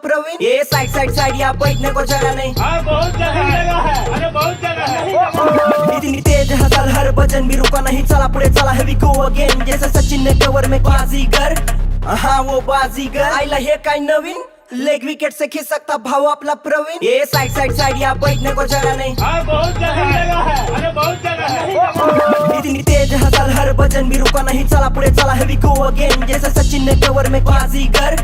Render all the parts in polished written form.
प्रवीण, ये side side side यहाँ बैठने को जगह नहीं। बहुत जगह है, अरे बहुत जगह है। इतनी तेज हसल हर बजन भी रुका नहीं, चला पुढे चला हेवी गो अगेन, जैसे सचिन ने कवर में बाजीगर, हाँ वो बाजीगर। आईला हे काय नवीन, लेग विकेट से खिसकता भाव आपला प्रवीण, ये साइड साइड साइड यहाँ बैठने को जगह नहीं। बहुत जगह है, अरे बहुत जगह है। इतनी तेज हसल हर बजन भी रुका नहीं, चला पुढे चला हेवी गो अगेन, जैसे सचिन ने कवर में बाजीगर,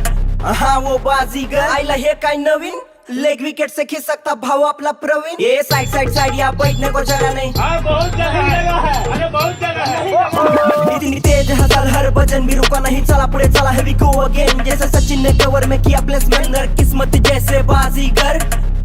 हाँ वो बाजीगर। आईला हे काय नवीन, लेग विकेट से खिसकता भाव आपला प्रवीण, ये साइड साइड साइड यहाँ बैठने को जगह नहीं। बहुत जगह है, अरे बहुत जगह है। इतनी तेज हसल हर बजन भी रुका नहीं, चला पुढे चला हेवी गो अगेन, जैसे सचिन ने कवर में किया प्लेसमेंट, किस्मत जैसे बाजीगर,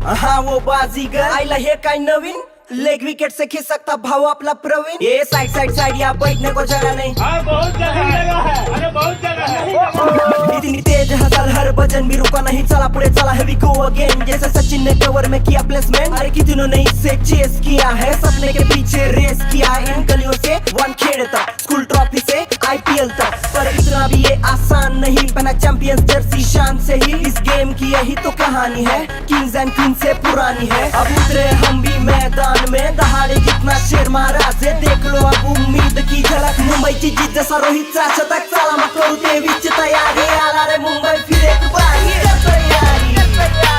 हाँ वो बाजीगर। आईला हे काय नवीन, लेग विकेट से खिसकता भाव आपला प्रवीण, ये साइड साइड साइड यहाँ बैठने को जगह नहीं। बहुत जगह है, अरे बहुत जगह है। इतनी तेज हसल हर बजन भी रुका नहीं, चला पुढे चला हेवी गो अगेन, जैसे सचिन ने कवर में किया प्लेसमेंट, अरे कितनों ने इससे चेस किया है, सपने के पीछे रेस किया है, इन गलियों से वानखेड़े तक, स्कूल ट्रॉफी से आईपीएल तक, पर इतना भी ये आसान नहीं, पहना चैंपियंस जर्सी शान से ही, इस गेम की यही तो कहानी है, किंग्स एंड क्वींस से पुरानी है। अब उतरे हम भी मैदान में, दहाड़े जितना शेर महाराज है, देख लो अब उम्मीद की झलक, मुंबईची जीत जसा रोहितचा शतक, चला मग करू तेवीसची तयारी, आला रे मुंबई फिर एक बारी, तयारी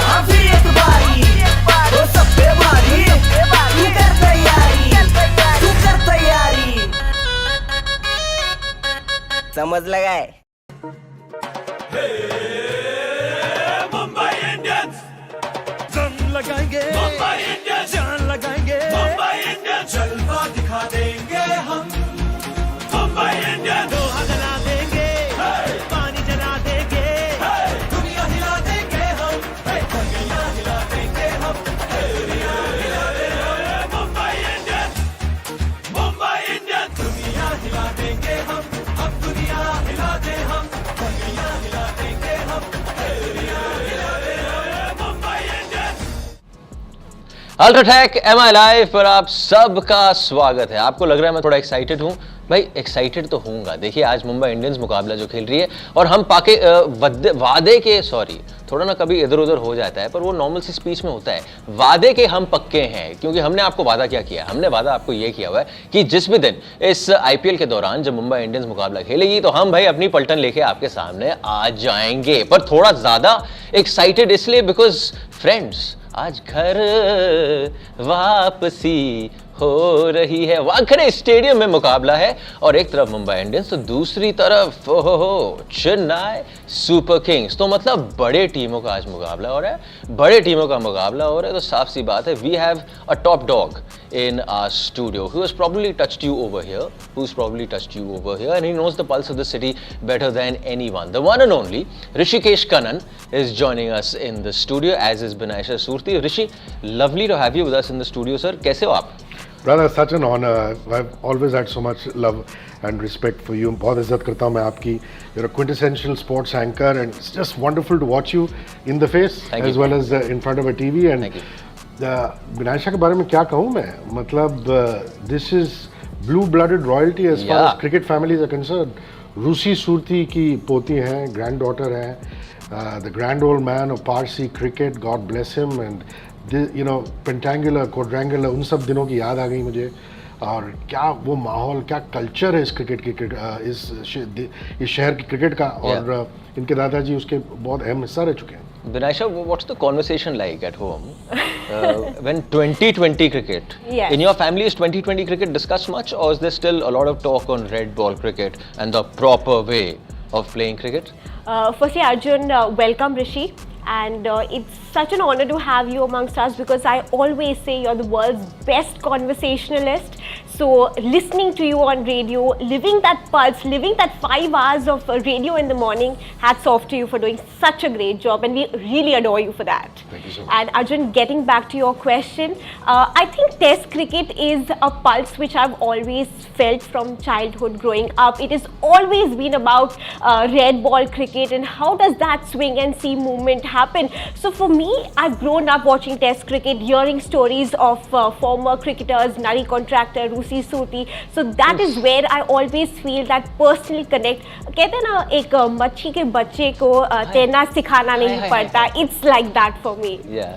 हाँ फिर एक बारी, हो सब पे भारी, तू कर तैयारी, तू कर तैयारी, समझ लगाए। मुंबई इंडियंस जंग लगाएंगे, मुंबई इंडियंस जान लगाएंगे, मुंबई इंडियंस जलवा दिखा देंगे हम, मुंबई इंडियंस लोहा जला देंगे, पानी जला देंगे, दुनिया हिला देंगे हम, दुनिया हिला देंगे हम, दुनिया हिला देंगे हम, मुंबई इंडियंस मुंबई इंडियंस दुनिया हिला देंगे हम, अब दुनिया हिला दे हम, दुनिया हिला देंगे हम, दुनिया हिला दे हम। मुंबई इंडियंस। अल्ट्राटेक एम आई लाइव पर आप सबका स्वागत है। आपको लग रहा है मैं थोड़ा एक्साइटेड हूँ, भाई एक्साइटेड तो होऊंगा। देखिए आज मुंबई इंडियंस मुकाबला जो खेल रही है और हम पाके वादे के थोड़ा ना कभी इधर उधर हो जाता है, पर वो नॉर्मल सी स्पीच में होता है। वादे के हम पक्के हैं, क्योंकि हमने आपको वादा क्या किया, हमने वादा आपको ये किया हुआ है कि जिस भी दिन इस आईपीएल के दौरान जब मुंबई इंडियंस मुकाबला खेलेगी तो हम भाई अपनी पलटन लेके आपके सामने आ जाएंगे। पर थोड़ा ज्यादा एक्साइटेड इसलिए बिकॉज फ्रेंड्स आज घर वापसी हो रही है। वानखेड़े स्टेडियम में मुकाबला है और एक तरफ मुंबई इंडियंस तो दूसरी तरफ चेन्नई सुपर किंग्स। तो मतलब बड़े टीमों का आज मुकाबला हो रहा है, बड़े टीमों का मुकाबला हो रहा है। तो साफ सी बात है, we have a top dog in our studio who has probably touched you over here, and he knows the pulse of the city better than anyone. The one and only Hrishikesh Kannan is joining us in the studio, as is Binaisha Surti. Rishi, lovely to have you with us in the studio, sir. कैसे हो आप? Brother, such an honor. I've always had so much love and respect for you. बहुत इज्जत करता हूँ मैं आपकी. You're a quintessential sports anchor, and it's just wonderful to watch you in the face as well as in front of a TV. And Thank you. विनायशा के बारे में क्या कहूँ मैं, मतलब this is blue blooded royalty as far as cricket families are concern. Rusi Surti की पोती हैं, ग्रैंड डॉटर हैं, the grand old man of Parsi cricket, god bless him, and you know pentangular quadrangular, उन सब दिनों की याद आ गई मुझे। और क्या वो माहौल, क्या कल्चर है इस क्रिकेट की, इस शहर की क्रिकेट का, और इनके दादाजी उसके बहुत अहम हिस्सा रह चुके हैं। Binaisha, what's the conversation like at home when 2020 cricket? Yes. In your family, is 2020 cricket discussed much, or is there still a lot of talk on red ball cricket and the proper way of playing cricket? Firstly, Arjun, welcome Rishi, and it's such an honor to have you amongst us, because I always say you're the world's best conversationalist. So listening to you on radio, living that pulse, living that 5 hours of radio in the morning, hats off to you for doing such a great job, and we really adore you for that. Thank you so much. And Arjun, getting back to your question, I think Test cricket is a pulse which I've always felt from childhood growing up. It has always been about red ball cricket and how does that swing and see movement happen. So for me, I've grown up watching Test cricket, hearing stories of former cricketers, Nari Contractor, Rusi Rusi Surti. So that is where I always feel that personally connect. कहते हैं ना एक मच्छी के बच्चे को तैरना सिखाना नहीं पड़ता. It's like that for me. Yeah,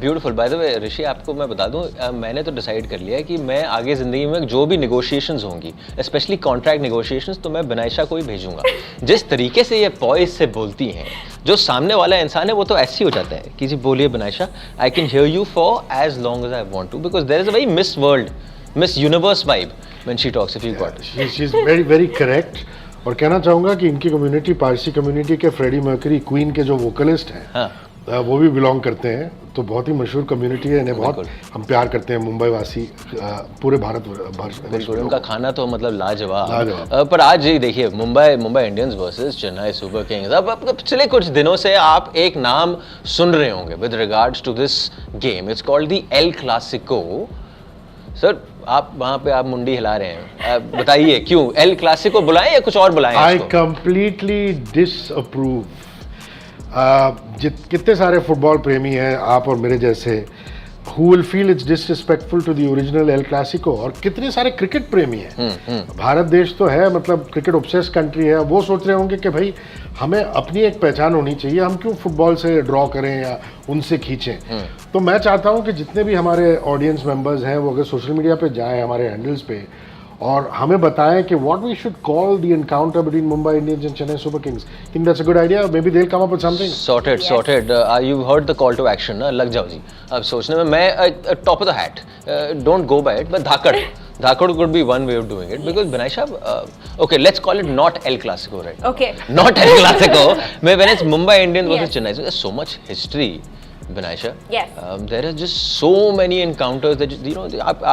beautiful. By the way, ऋषि आपको मैं बता दूं, मैंने तो डिसाइड कर लिया है कि मैं आगे ज़िंदगी में जो भी नेगोशिएशंस होंगी, स्पेशली कॉन्ट्रैक्ट नेगोशिएशंस, तो मैं बनाइशा को ही भेजूंगा. जिस तरीके से ये पॉइज से बोलती हैं, जो सामने वाला इंसान है वो तो ऐसे ही हो जाता है कि जी बोलिए Binaisha, I can hear you for as long as I want to, because there is a very miss world, miss universe vibe when she talks, if you got. She is very very correct. और कहना चाहूँगा कि इनकी community, Parsi community के Freddie Mercury Queen के जो vocalist हैं, हाँ, वो भी बिलोंग करते हैं. तो बहुत ही मशहूर कम्युनिटी है, इन्हें बहुत हम प्यार करते हैं मुंबई वासी, पूरे भारत बिल्कुल. उनका खाना तो मतलब लाजवाब. पर आज ही देखिए, Mumbai Indians versus Chennai super Kings. अब पिछले कुछ दिनों से आप एक नाम सुन रहे होंगे with regards to this game. It's called the El Clasico. Sir, आप वहाँ पे आप मुंडी हिला रहे हैं, बताइए क्यों एल क्लासिको बुलाएं या कुछ और बुलाएं? I completely disapprove. कितने सारे फुटबॉल प्रेमी हैं आप और मेरे जैसे, who will feel it's disrespectful to the original El Clasico, और कितने सारे क्रिकेट प्रेमी हैं. भारत देश तो है, मतलब क्रिकेट ऑब्सेस्ड कंट्री है. वो सोच रहे होंगे कि भाई हमें अपनी एक पहचान होनी चाहिए, हम क्यों फुटबॉल से ड्रॉ करें या उनसे खींचें. तो मैं चाहता हूं कि जितने भी हमारे ऑडियंस मेंबर्स हैं वो अगर सोशल मीडिया पे जाएं, हमारे हैंडल्स पे, और हमें बताएं कि what we should call the encounter between Mumbai Indians and Chennai super Kings. Think that's a good idea. Maybe they will come up with something. Sorted. You heard the call to action ना, लग जाओ जी. अब सोचने में मैं top of the hat, don't go by it, but Dhakad could be one way of doing it, because Binaisha, okay, let's call it not El Clasico, right? Okay. Not El Clasico. When it's Mumbai Indians versus Chennai, so there's so much history, Binaisha. Yes. There are just so many encounters that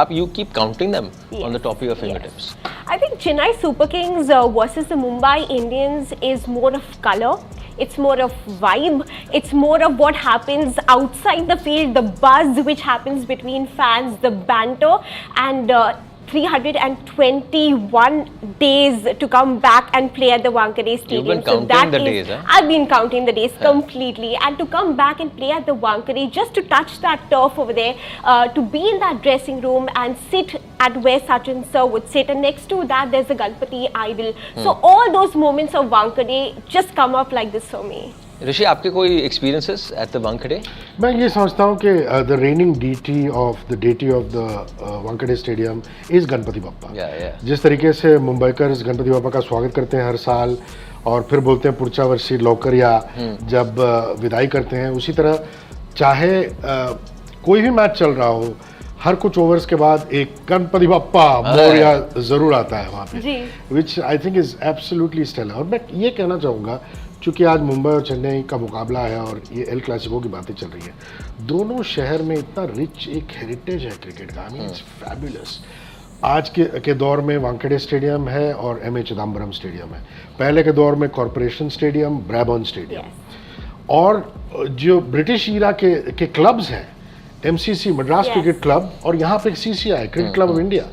you keep counting them on the top of your fingertips. I think Chennai Super Kings versus the Mumbai Indians is more of color. It's more of vibe. It's more of what happens outside the field, the buzz which happens between fans, the banter, and 321 days to come back and play at the Wankhede Stadium. You've been counting the days, huh? I've been counting the days completely. And to come back and play at the Wankhede, just to touch that turf over there, to be in that dressing room and sit at where Sachin sir would sit, and next to that there's a Ganpati idol. So all those moments of Wankhede just come up like this for me. ऋषि, आपके कोई experiences at the Wankhede? मैं ये समझता हूँ कि the reigning deity of the Wankhede stadium is Ganpati Bappa. जिस तरीके से मुंबईकर्स गणपति बप्पा का स्वागत करते हैं हर साल, और फिर बोलते हैं पुढच्या वर्षी लवकर या जब विदाई करते हैं, उसी तरह चाहे कोई भी मैच चल रहा हो, हर कुछ ओवर्स के बाद एक गणपति बप्पा मोरया जरूर आता है वहाँ पे, which I think is absolutely stellar. और मैं ये कहना चाहूँगा, चूँकि आज मुंबई और चेन्नई का मुकाबला है और ये एल क्लासिको की बातें चल रही है, दोनों शहर में इतना रिच एक हेरिटेज है क्रिकेट का. I mean it's fabulous. आज के दौर में वांखेड़े स्टेडियम है और एम ए चिदम्बरम स्टेडियम है. पहले के दौर में कॉरपोरेशन स्टेडियम, ब्रैबर्न स्टेडियम, और जो ब्रिटिश ईरा के क्लब्स हैं, MCC मद्रास क्रिकेट क्लब, और यहाँ पे CCI cricket club of India.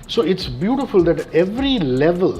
So it's beautiful that every level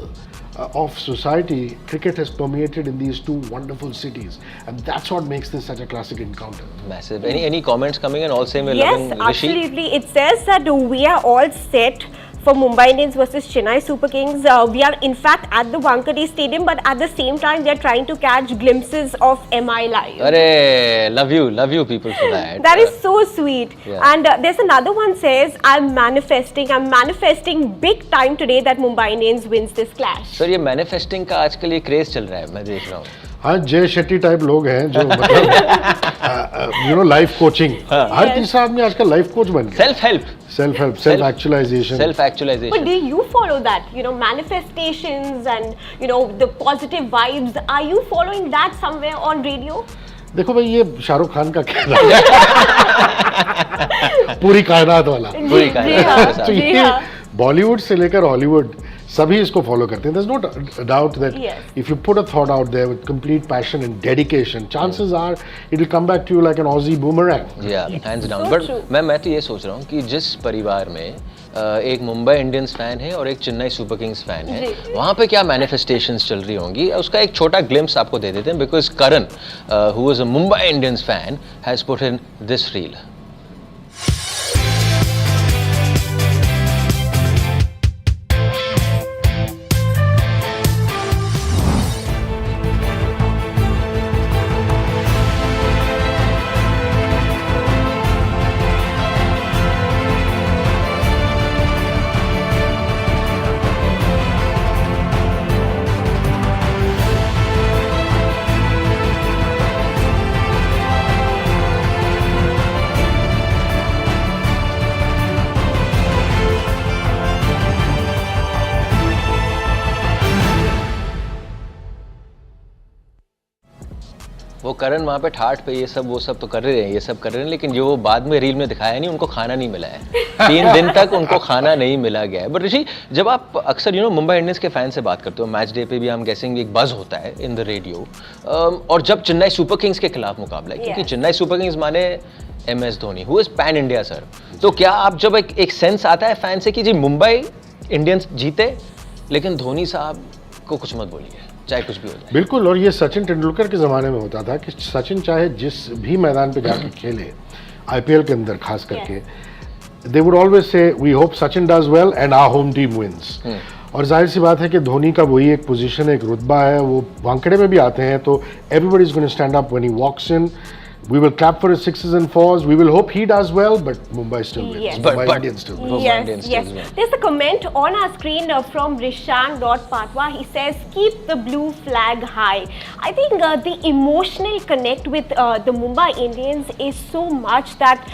of society, cricket has permeated in these two wonderful cities, and that's what makes this such a classic encounter. Massive. Any comments coming in? All same. Yes, absolutely. It says that we are all set for Mumbai Indians versus Chennai Super Kings. We are in fact at the Wankhede Stadium, but at the same time they are trying to catch glimpses of MI live. Arey, love you people for that. That is so sweet. Yeah. And there's another one says, I'm manifesting big time today that Mumbai Indians wins this clash. Sir, ये manifesting का आजकल ये craze चल रहा है, मैं देख रहा हूँ. हाँ, जय शेट्टी टाइप लोग हैं जो मतलब लाइफ कोचिंग, हर तीसरा आदमी आजकल लाइफ कोच बन गया. Self actualisation. But do you follow that? Manifestations and the positive vibes. Are you following that somewhere on radio? देखो भाई, ये शाहरुख खान का कहना है पूरी कायनात वाला. तो ये बॉलीवुड से लेकर हॉलीवुड सभी इसको फॉलो करते हैं. There's no doubt that if you put a thought out there with complete passion and dedication, chances are it will come back to you like an Aussie boomerang. Yeah, hands down. But मैं तो ये सोच रहा हूँ कि जिस परिवार में एक मुंबई इंडियंस फैन है और एक चेन्नई सुपर किंग्स फैन है, वहाँ पे क्या मैनिफेस्टेशंस चल रही होंगी, उसका एक छोटा ग्लिम्स आपको दे देते हैं. Because Karan, who is a Mumbai Indians fan, has put in this reel. करण वहाँ पे ठाठ पे ये सब वो सब तो कर रहे हैं, ये सब कर रहे हैं, लेकिन जो बाद में रील में दिखाया नहीं, उनको खाना नहीं मिला है। 3 दिन तक उनको खाना नहीं मिला गया है। बट ऋषि, जब आप अक्सर मुंबई इंडियंस के फैन से बात करते हो, मैच डे पे भी हम गेसिंग एक बज होता है इन द रेडियो, और जब चेन्नई सुपर किंग्स के खिलाफ मुकाबला है, क्योंकि चेन्नई सुपर किंग्स माने MS Dhoni, who is pan India sir, तो क्या आप जब एक सेंस आता है फैन से कि जी मुंबई इंडियंस जीते लेकिन धोनी साहब को कुछ मत बोलिए, चाहे कुछ भी हो जाए? बिल्कुल, और ये सचिन तेंदुलकर के ज़माने में होता था कि सचिन चाहे जिस भी मैदान पे जाके खेले, IPL के अंदर खास करके, they would always say we hope Sachin does well and our home team wins. और जाहिर सी बात है कि धोनी का वही एक पोजीशन है, एक रुतबा है, वो वानखेड़े में भी आते हैं तो everybody is going to stand up when he walks in. We will clap for his 6s and 4s. We will hope he does well, but Mumbai still wins. Yes. Mumbai Indians still win. Yes. There's a comment on our screen from Rishan.Patwa. He says, keep the blue flag high. I think the emotional connect with the Mumbai Indians is so much that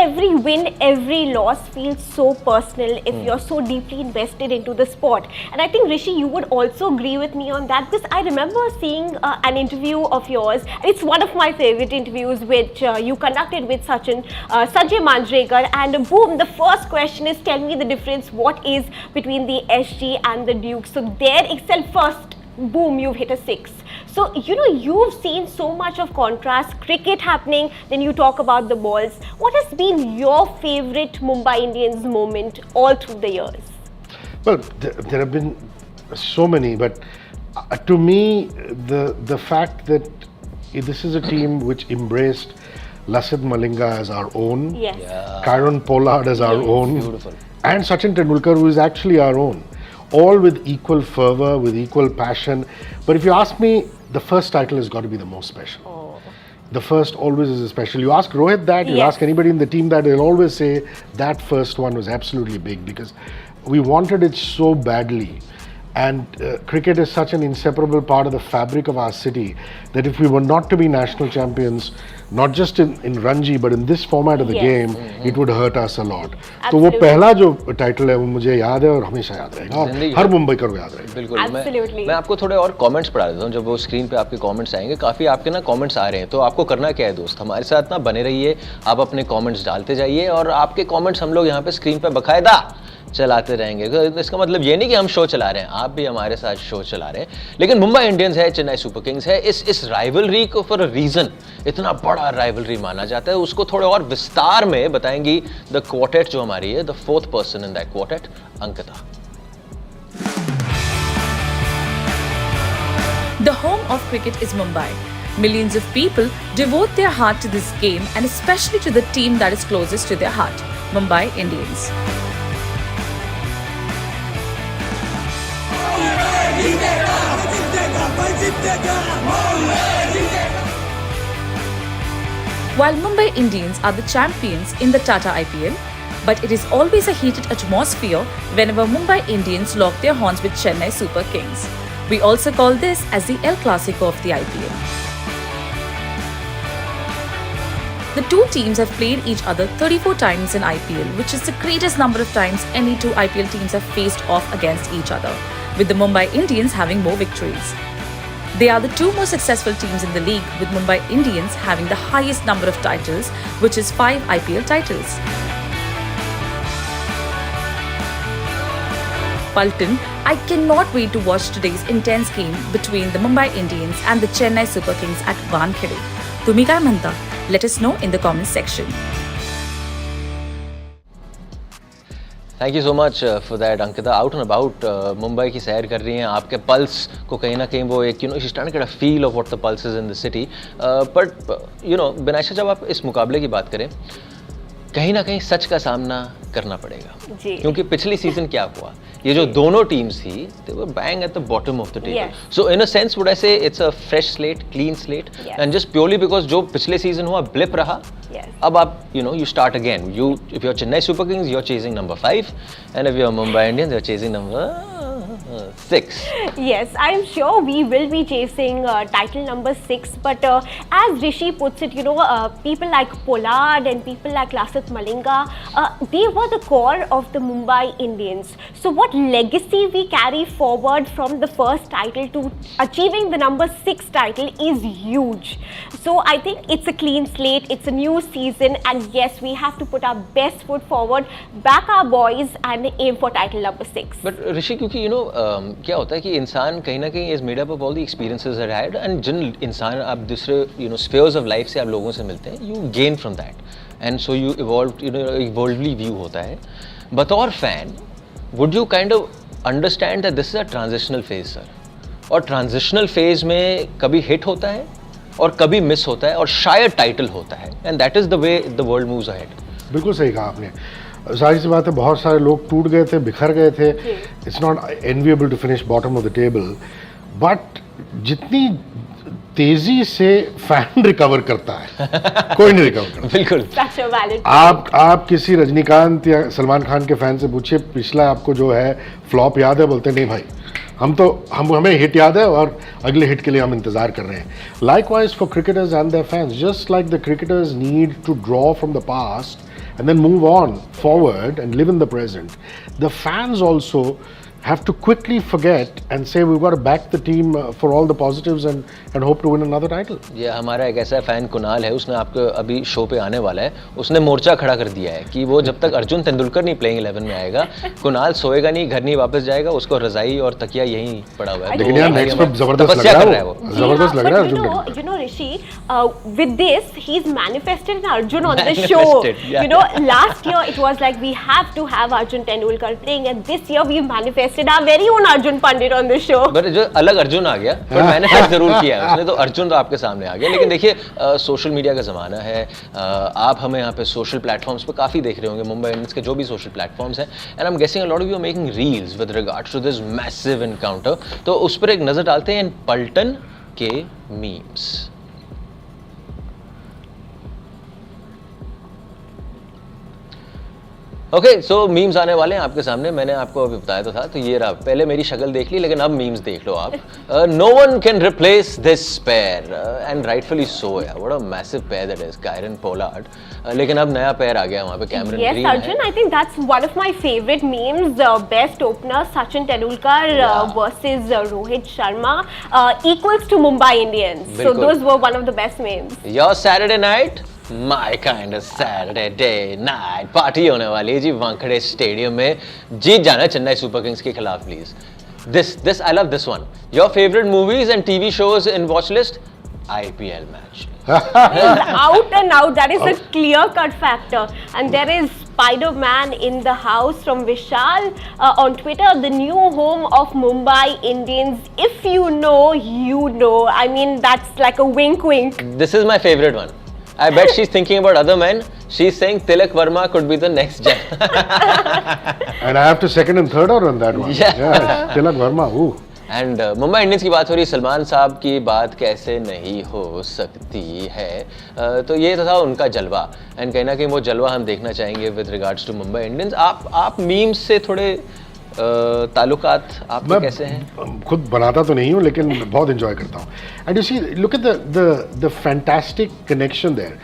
every win, every loss feels so personal if you're so deeply invested into the sport. And I think, Rishi, you would also agree with me on that, because I remember seeing an interview of yours. It's one of my favorite interviews, which you conducted with Sanjay Manjrekar, and boom, the first question is, tell me the difference, what is between the SG and the Duke? So there itself, first, boom, you've hit a 6. So, you've seen so much of contrast, cricket happening, then you talk about the balls. What has been your favorite Mumbai Indians moment all through the years? Well, there have been so many, but to me, the fact that this is a team which embraced Lasith Malinga as our own, Yes. Kyron Pollard as our own, Beautiful. and Sachin Tendulkar, who is actually our own, all with equal fervor, with equal passion. But if you ask me, the first title has got to be the most special. The first always is special. You ask Rohit that, you Yes. ask anybody in the team that, they'll always say that first one was absolutely big, because we wanted it so badly. And cricket is such an inseparable part of the fabric of our city that if we were not to be national champions, not just in Ranji but in this format of the Yes. game, it would hurt us a lot. तो वो Absolutely. पहला जो title है वो मुझे याद है और हमेशा याद रहेगा, और जिंदगी हर मुंबई को याद रहेगा। बिल्कुल। Absolutely. मैं आपको थोड़े और कमेंट्स पढ़ा देता हूँ। जब वो स्क्रीन पे आपके कमेंट्स आएंगे, काफ़ी आपके ना कमेंट्स आ रहे हैं, तो आपको करना क्या है दोस्त, हमारे साथ ना बने रहिए, आप अपने कमेंट्स डालते जाइए, और आपके कमेंट्स हम लोग यहाँ पे स्क्रीन पे बकायदा चलाते रहेंगे। तो इसका मतलब ये नहीं कि हम शो चला रहे हैं, आप भी हमारे साथ शो चला रहे हैं। लेकिन मुंबई इंडियंस है, चेन्नई सुपर किंग्स है, इस राइवलरी को फॉर अ रीजन, इतना बड़ा राइवलरी माना जाता है, उसको थोड़े और विस्तार में बताएंगी द क्वार्टेट जो हमारी है, the 4th person in that quartet, Ankita. The home of cricket is Mumbai. Millions of people devote their heart to this game, and especially to the team that is closest to their heart, Mumbai Indians. While Mumbai Indians are the champions in the Tata IPL, but it is always a heated atmosphere whenever Mumbai Indians lock their horns with Chennai Super Kings. We also call this as the El Clasico of the IPL. The two teams have played each other 34 times in IPL, which is the greatest number of times any two IPL teams have faced off against each other, with the Mumbai Indians having more victories. They are the two most successful teams in the league, with Mumbai Indians having the highest number of titles, which is 5 IPL titles. Paltan, I cannot wait to watch today's intense game between the Mumbai Indians and the Chennai Super Kings at Wankhede. Tumi काय म्हणता? Let us know in the comments section. Thank you so much for that Ankita. Out and about Mumbai की सैर कर रही हैं, आपके pulse को कहीं ना कहीं वो एक she starting to get a feel of what the pulse is in the city. But Binaisha, जब आप इस मुकाबले की बात करें, कहीं ना कहीं सच का सामना करना पड़ेगा, क्योंकि पिछली सीजन क्या हुआ, ये जो दोनों टीम्स थी, they were bang at the bottom of the table. Yes. So in a sense, would I say it's a fresh slate, clean slate, Yes. and just purely because जो पिछले सीजन हुआ blip रहा, Yes. अब आप you start again. If you're Chennai Super Kings, you're chasing number 5, and if you're Mumbai Indians, you're chasing number 6. Yes, I'm sure we will be chasing title number 6. But as Rishi puts it, people like Pollard and people like Lasith Malinga, they were the core of the Mumbai Indians. So what legacy we carry forward from the first title to achieving the number 6 title is huge. So I think it's a clean slate, it's a new season, and yes, we have to put our best foot forward, back our boys and aim for title number 6. But Rishi क्योंकि क्या होता है कि इंसान कहीं ना कहीं is made up of all the experiences had, and जिन इंसान आप दूसरे स्फीयर्स ऑफ लाइफ से आप लोगों से मिलते हैं, you gain from that and so you evolve view होता है. बतौर fan would you kind of understand that this is a transitional phase sir, और ट्रांजिशनल फेज में कभी हिट होता है और कभी मिस होता है और शायद टाइटल होता है, and that is the way the world moves ahead. बिल्कुल सही कहा आपने. जाहिर सी बात है, बहुत सारे लोग टूट गए थे, बिखर गए थे. It's not enviable to finish bottom of the table, but जितनी तेजी से फैन रिकवर करता है कोई नहीं रिकवर करता. बिल्कुल. आप किसी रजनीकांत या सलमान खान के फैन से पूछिए पिछला आपको जो है फ्लॉप याद है, बोलते नहीं भाई हमें हिट याद है और अगले हिट के लिए हम इंतजार कर रहे हैं. Likewise for cricketers and their fans, just like the cricketers need to draw from the past and then move on forward and live in the present, the fans also have to quickly forget and say we've got to back the team for all the positives and hope to win another title. ये हमारा एक ऐसा fan Kunal है, उसने आपको अभी show पे आने वाला है, उसने मोर्चा खड़ा कर दिया है कि वो जब तक अर्जुन तेंदुलकर नहीं प्लेइंग 11 में आएगा, कुणाल सोएगा नहीं, घर नहीं वापस जाएगा, उसको रजाई और तकिया यहीं पड़ा हुआ है. लेकिन यार नेक्स्ट पर जबरदस्त लग रहा है वो, जबरदस्त लग रहा है Arjun. Rishi, with this he's manifested an Arjun on the show. Last year it was like we have to have Arjun Tendulkar playing, and this year we manifested our very own Arjun Pandit on the show. But जो अलग अर्जुन आ गया, पर मैंने जरूर किया है उसने, तो अर्जुन तो आपके सामने आ गया. लेकिन देखिए सोशल मीडिया का ज़माना है, आप हमें यहाँ पे सोशल प्लेटफॉर्म्स पे काफ़ी देख रहे होंगे, मुंबई इंडियंस के जो भी सोशल प्लेटफॉर्म्स हैं, and I am guessing a lot of you are making reels with regards to this massive encounter. तो उस पर एक नज़र डालते हैं इन पलटन के मीम्स. ओके, सो मीम्स आने वाले हैं आपके सामने, मैंने आपको अभी बताया तो था. तो ये रहा, पहले मेरी शक्ल देख ली, लेकिन अब मीम्स देख लो आप. No one can replace this pair, and rightfully so. What a massive pair that is, Kieron Pollard. लेकिन अब नया पेयर आ गया वहाँ पे, Cameron Green. Yes, Arjun, I think that's one of my favorite memes. Best opener Sachin Tendulkar versus Rohit Sharma equals to Mumbai Indians. So those were one of the best memes. Your Saturday night, my kind of Saturday night party होने वाली है जी Wankhede stadium में. जीत जाना Chennai super Kings के खिलाफ please. This I love this one. Your favorite movies and TV shows in watch list? IPL match. Out and out, that is a clear-cut factor. And there is Spider-Man in the house from Vishal on Twitter, the new home of Mumbai Indians. If you know, you know. I mean, that's like a wink wink. This is my favorite one. I bet she's thinking about other men. She's saying Tilak Verma could be the next gen. And I have to second and third her on that one. Yeah, Tilak Verma. Ooh. And Mumbai Indians की बात हो रही, सलमान साहब की बात कैसे नहीं हो सकती है. तो ये तो था उनका जलवा, एंड कहीं ना कहीं वो जलवा हम देखना चाहेंगे with regards to Mumbai Indians. आप मीम्स से थोड़े ताल्लुकात आपके कैसे हैं? खुद बनाता तो नहीं हूँ, लेकिन बहुत एंजॉय करता हूँ. And you see, look at the fantastic connection there.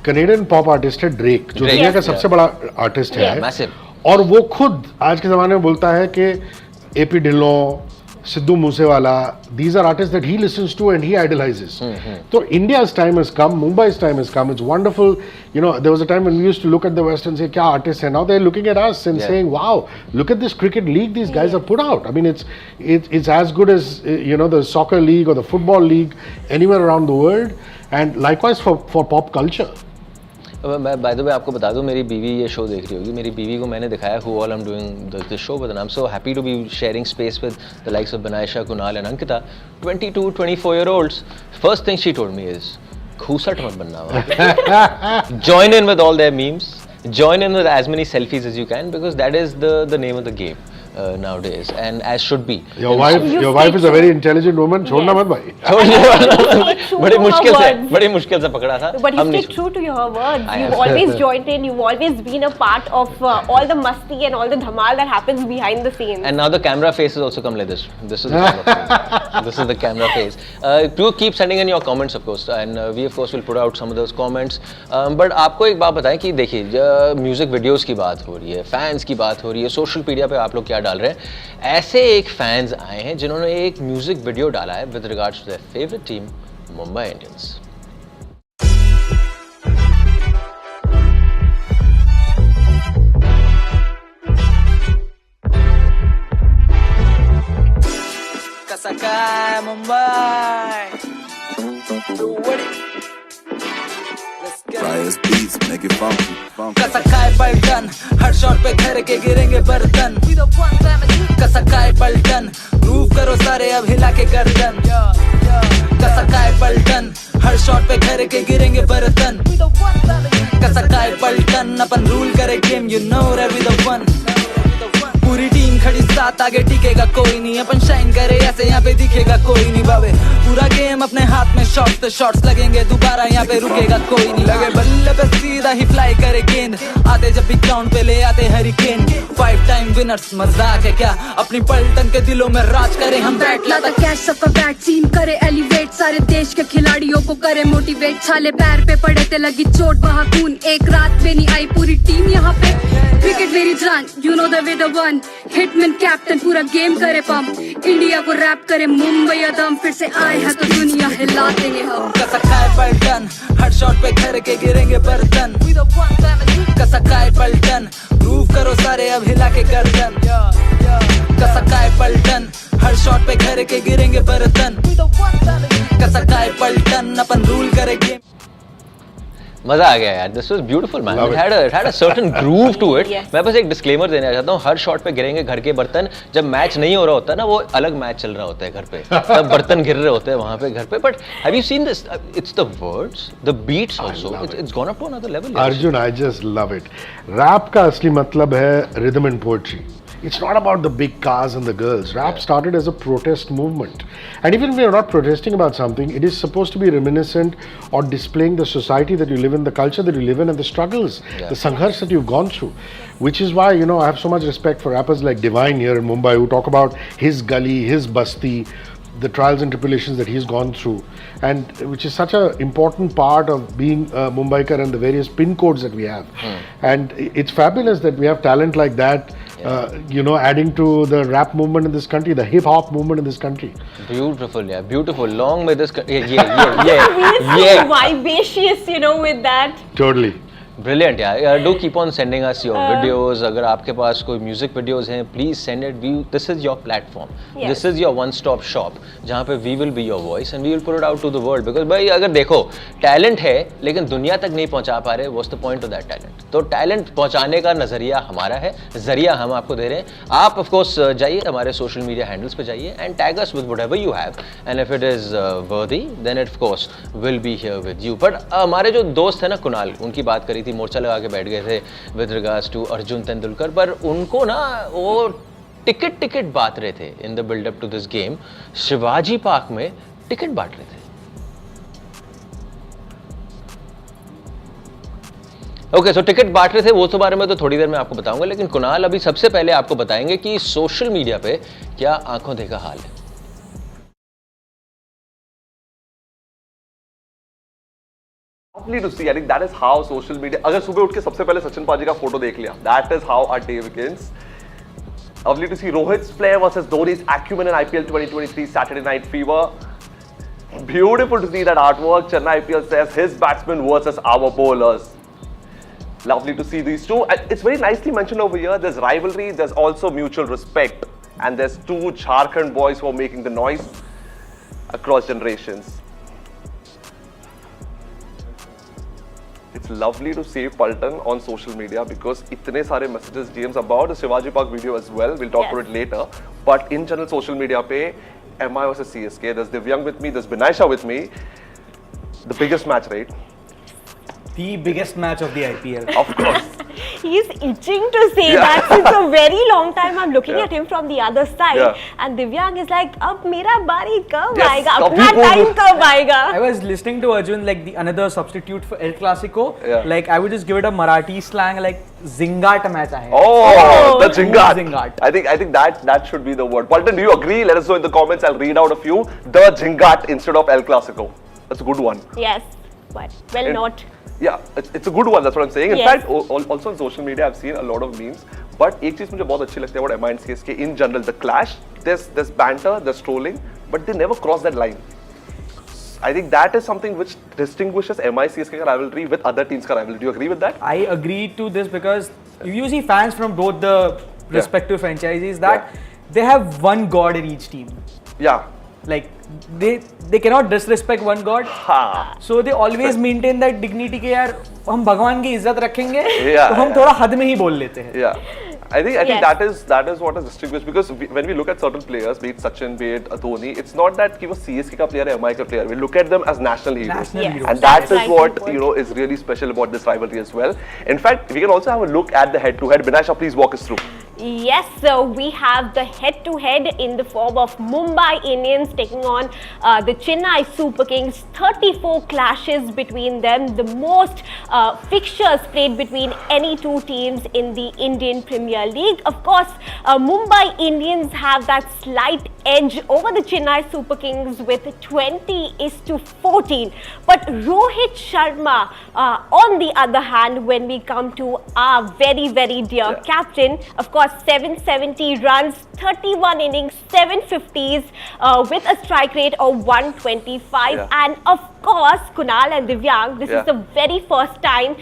Canadian pop artist है ड्रेक, जो दुनिया का सबसे बड़ा आर्टिस्ट है, और वो खुद आज के ज़माने में बोलता है कि AP Dhillon, Sidhu Moosewala, these are artists that he listens to and he idolizes. So India's time has come, Mumbai's time has come. It's wonderful. There was a time when we used to look at the West and say, "Kya artists hai?" Now they're looking at us and saying, "Wow, look at this cricket league these guys have put out." I mean, it's as good as the soccer league or the football league anywhere around the world. And likewise for pop culture. मैं by the way आपको बता दूं, मेरी बीवी ये show देख रही होगी. मेरी बीवी को मैंने दिखाया who all I am doing this show with, and I am so happy to be sharing space with the likes of Binaisha, Kunal and Ankita, 22-24 year olds. First thing she told me is, खूसट मत बनना. Join in with all their memes. Join in with as many selfies as you can, because that is the name of the game. nowadays, and as should be. Your wife is a very intelligent woman. छोड़ना मत भाई. बड़ी मुश्किल से पकड़ा था. But you stay true to your words. You've always joined in. You've always been a part of all the masti and all the dhamal that happens behind the scenes. And now the camera face has also come like this. This is the camera face. This is the camera face. Do keep sending in your comments, of course, and we of course will put out some of those comments. But आपको एक बात बताएं कि देखिए music videos की बात हो रही है, फैंस की बात हो रही है, सोशल मीडिया पे आप लोग क्या डाल रहे हैं. ऐसे एक फैंस आए हैं जिन्होंने एक म्यूजिक वीडियो डाला है with regards to their favourite team Mumbai Indians. कसा काय मुंबई कसा काय पलटन हर शॉट पे घर के गिरेंगे बर्तन कसा काय पलटन रूफ करो सारे अब हिला के गर्दन कसा काय पलटन हर शॉट पे घर के गिरेंगे बर्तन कसा काय पलटन अपन रूल करे game you know we the one पूरी टीम खड़ी साथ आगे टिकेगा कोई नहीं अपन शाइन करे ऐसे यहाँ पे दिखेगा कोई नहीं बाबे पूरा गेम अपने हाथ में शॉट्स पे शॉट्स लगेंगे दोबारा यहाँ पे रुकेगा कोई नहीं लगे बल्ले पे सीधा ही फ्लाई करे गेंद आते जब भी ग्राउंड पे ले आते हरिकेन 5 टाइम विनर्स मजाक है क्या अपनी पलटन के दिलों में राज करे हम बैट लाता कैश सबका बैट सीन करे एलिवेट सारे देश के खिलाड़ियों को करे मोटिवेट छाले पैर पे पड़े थे लगी चोट बहा खून एक रात में नहीं आई पूरी टीम यहाँ पे क्रिकेट मेरी जान you know the way the one hitman captain पूरा गेम करे पंप इंडिया को रैप करे मुंबई अदम फिर से आए हैं तो दुनिया हिला देंगे हम कसा काय पलटन हर शॉट पे घर के गिरेंगे बर्तन कसा काय पलटन रूफ करो सारे अब हिला के गर्दन कसा काय पलटन हर शॉट पे घर के गिरेंगे बर्तन कसा काय पलटन अपन रूल करे गेम. मजा आ गया यार. This was beautiful man. It had a certain groove to it. मैं बस एक डिस्क्लेमर देना चाहता हूँ. हर शॉट पे गिरेंगे घर के बर्तन. जब मैच नहीं हो रहा होता ना वो अलग मैच चल रहा होता है घर पे तब बर्तन गिर रहे होते हैं वहां पे घर पे. But have you seen this? It's the words, the beats also. It's gone up to another level. Arjun, I just love it. Rap का असली मतलब है rhythm and poetry. It's not about the big cars and the girls. Rap started as a protest movement. And even if we are not protesting about something, it is supposed to be reminiscent or displaying the society that you live in, the culture that you live in, and the struggles, the sangharsh that you've gone through. Which is why, I have so much respect for rappers like Divine here in Mumbai who talk about his gully, his basti, the trials and tribulations that he's gone through, and which is such an important part of being a Mumbaikar and the various pin codes that we have. And it's fabulous that we have talent like that, adding to the rap movement in this country, the hip hop movement in this country. Beautiful, yeah, beautiful. Long may this yeah. Vivacious, with that. Totally. Brilliant, yeah. Do keep on sending us your videos. अगर आपके पास कोई music videos हैं, please send it. This is your platform. Yes. This is your one-stop shop. जहाँ पे we will be your voice and we will put it out to the world. Because भाई अगर देखो talent है लेकिन दुनिया तक नहीं पहुँचा पा रहे, what's the point of that talent? तो टैलेंट पहुँचाने का नजरिया हमारा है, जरिया हम आपको दे रहे हैं. आप of course जाइए हमारे सोशल मीडिया हैंडल्स पे जाइए and tag us with whatever you have. And if it is worthy, then it of course will be here with you. But हमारे जो दोस्त है ना कुणाल, उनकी बात करी थी, मोर्चा लगा के बैठ गए थे with regards to Arjun Tendulkar. पर उनको ना वो टिकट बांट रहे थे in the buildup to this game. Shivaji Park में टिकट बांट रहे थे. ओके, सो टिकट बांट रहे थे, वो तो बारे में तो थोड़ी देर में आपको बताऊंगा. लेकिन कुणाल अभी सबसे पहले आपको बताएंगे कि सोशल मीडिया पे क्या आंखों देखा हाल है. Lovely to see. I think that is how social media. अगर सुबह उठ के सबसे पहले सचिन पाजी का फोटो देख लिया, that is how our day begins. Lovely to see Rohit's flair versus Dhoni's acumen in IPL 2023 Saturday Night Fever. Beautiful to see that artwork. Chennai IPL says his batsmen versus our bowlers. Lovely to see these two. It's very nicely mentioned over here. There's rivalry. There's also mutual respect, and there's two Jharkhand boys who are making the noise across generations. It's lovely to see Paltan on social media because itne sare messages, DMs about the Shivaji Park video as well. We'll talk about it later. But in general, social media pe MI versus CSK. There's Divyang with me. There's Binaisha with me. The biggest match, right? The biggest match of the IPL. Of course. He's itching to say that since a very long time. I'm looking at him from the other side, and Divyang is like, "Ab mera bari kab aayega? Apna time kab aayega?" I was listening to Arjun like another substitute for El Clasico. Like I would just give it a Marathi slang like zingat match hai. Oh, the zingat. Zingat. I think that should be the word. Paltan, do you agree? Let us know in the comments. I'll read out a few. The zingat instead of El Clasico. That's a good one. Yes, but not. Yeah, it's a good one. That's what I'm saying. In Yes. fact, also on social media, I've seen a lot of memes. But एक चीज मुझे बहुत अच्छी लगती है about MI and CSK in general. The clash, there's banter, there's trolling, but they never cross that line. I think that is something which distinguishes MI CSK का rivalry with other teams का rivalry. Do you agree with that? I agree to this because you see fans from both the respective franchises that they have one god in each team. Yeah. Like they cannot disrespect one god. So they always maintain that dignity के यार हम भगवान की इज्जत रखेंगे तो हम थोड़ा हद में ही बोल लेते हैं. Yeah. I think that is what is distinguished because when we look at certain players, be it Sachin, be it Dhoni, it's not that he was CSK ka player, MI ka player. We look at them as national heroes, and that is what is really special about this rivalry as well. In fact, we can also have a look at the head-to-head. Binasha, please walk us through. Yes, so we have the head-to-head in the form of Mumbai Indians taking on the Chennai Super Kings. 34 clashes between them, the most fixtures played between any two teams in the Indian Premier League. Of course, Mumbai Indians have that slight edge over the Chennai Super Kings with 20-14. But Rohit Sharma, on the other hand, when we come to our very, very dear captain, of course, 770 runs, 31 innings, 750s with a strike rate of 125. And of course, Kunal and Divyang, this is the very first time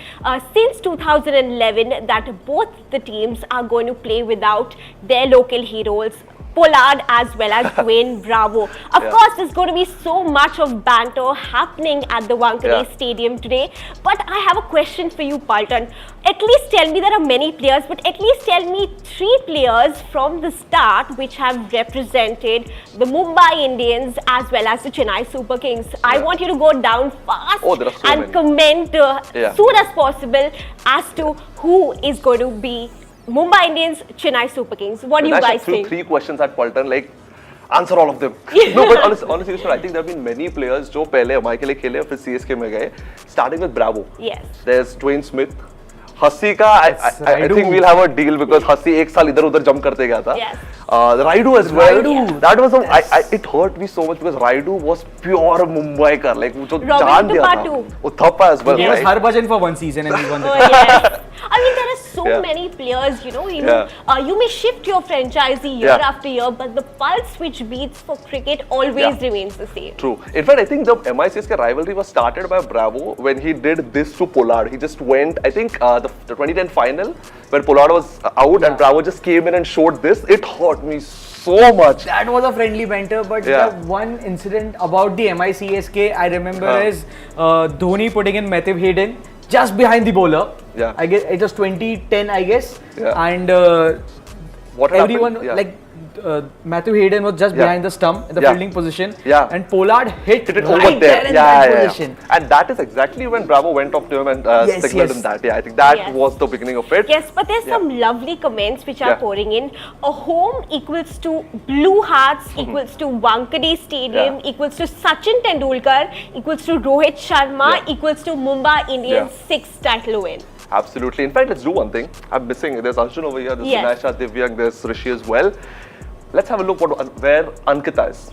since 2011 that both the teams are going to play without their local heroes, Pollard as well as Dwayne Bravo. Of course, there's going to be so much of banter happening at the Wankhede Stadium today. But I have a question for you, Paltan. At least tell me, there are many players, but at least tell me 3 players from the start which have represented the Mumbai Indians as well as the Chennai Super Kings. I want you to go down fast and comment soon as possible as to who is going to be Mumbai Indians, Chennai Super Kings. What do you guys think? 3 questions at Paltan, like answer all of them. No, but honestly, I think there have been many players जो पहले MI के लिए खेले फिर CSK में गए. Starting with Bravo. Yes. There's Dwayne Smith. Hussie का I think we'll have a deal because Hussie एक साल इधर उधर jump करते गया था. Yes. Raidu as well. That was it hurt me so much because Raidu was pure Mumbai का, like वो जो जान दिया था. वो Thappa as well. He was Harbhajan for one season and he won the yes. I mean, there are so many players, you know, you may shift your franchisee year after year, but the pulse which beats for cricket always remains the same. True. In fact, I think the MI CSK rivalry was started by Bravo when he did this to Pollard. He just went, I think, the 2010 final when Pollard was out and Bravo just came in and showed this. It hurt me so much. That was a friendly banter, but the one incident about the MI CSK I remember is Dhoni putting in Matthew Hayden just behind the bowler. Yeah. I guess it was 2010, I guess. Yeah. And what everyone happened? like Matthew Hayden was just behind the stump in the fielding position. Yeah. And Pollard hit it right over there in that position. And that is exactly when Bravo went off to him and signaled him that. Yeah, I think that was the beginning of it. Yes, but there's some lovely comments which are pouring in. A home equals to Blue Hearts, equals to Wankhede Stadium, equals to Sachin Tendulkar, equals to Rohit Sharma, equals to Mumbai Indians' 6th title win. Absolutely. In fact, let's do one thing. I'm missing. There's Arjun over here, there's Vinasha, Divyang, there's Rishi as well. Let's have a look where Ankita is.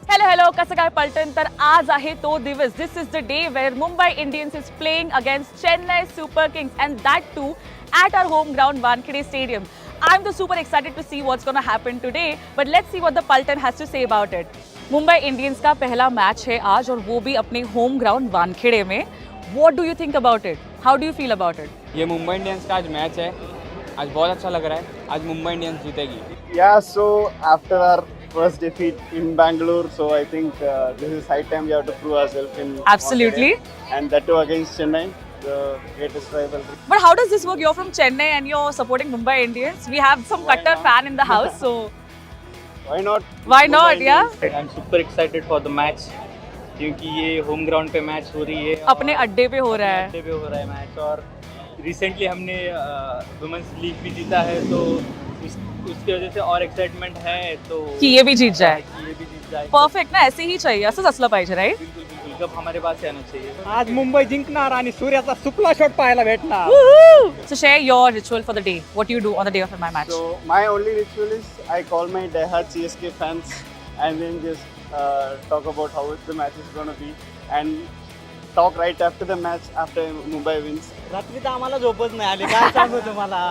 Hello, कसं काय पलटन. तर आज आहे तो दिवस. This is the day where Mumbai Indians is playing against Chennai Super Kings, and that too at our home ground Wankhede Stadium. I'm super excited to see what's going to happen today, but let's see what the Paltan has to say about it. Mumbai Indians का पहला match है आज और वो भी अपने home ground Wankhede में. What do you think about it? How do you feel about it? ये मुंबई इंडियंस का आज मैच है. आज बहुत अच्छा लग रहा है. आज मुंबई इंडियंस जीतेगी. Yeah, so after our first defeat in Bangalore, so I think this is high time we have to prove ourselves in Absolutely. Wankhede, and that too against Chennai, the greatest rivalry. But how does this work? You're from Chennai and you're supporting Mumbai Indians. We have some Qatar fan in the house, so why not? Why not? Yeah. I'm super excited for the match क्योंकि ये home ground पे match हो रही है. अपने अड्डे पे हो रहा है. अड्डे पे हो रहा है मैच और रिसेंटली हमने वुमेन्स लीग भी जीता है, तो उसकी वजह से और एक्साइटमेंट है तो कि ये भी जीत जाए. कि ये भी जीत जाए. परफेक्ट ना, ऐसे ही चाहिए, असंच असलं पाहिजे, राईट? बिलकुल बिलकुल, गप हमारे पास आना चाहिए. आज मुंबई जिंकणार आणि सूर्याचा सुपला शॉट पाहायला भेटणार. So share your ritual for the day. What do you do on the day of my match? So my only ritual is I call my diehard CSK fans and then just talk about how the match is going to be and talk right after the match after Mumbai wins. रात्री तर आम्हाला झोपच नाही आली, काय सांगू तुम्हाला.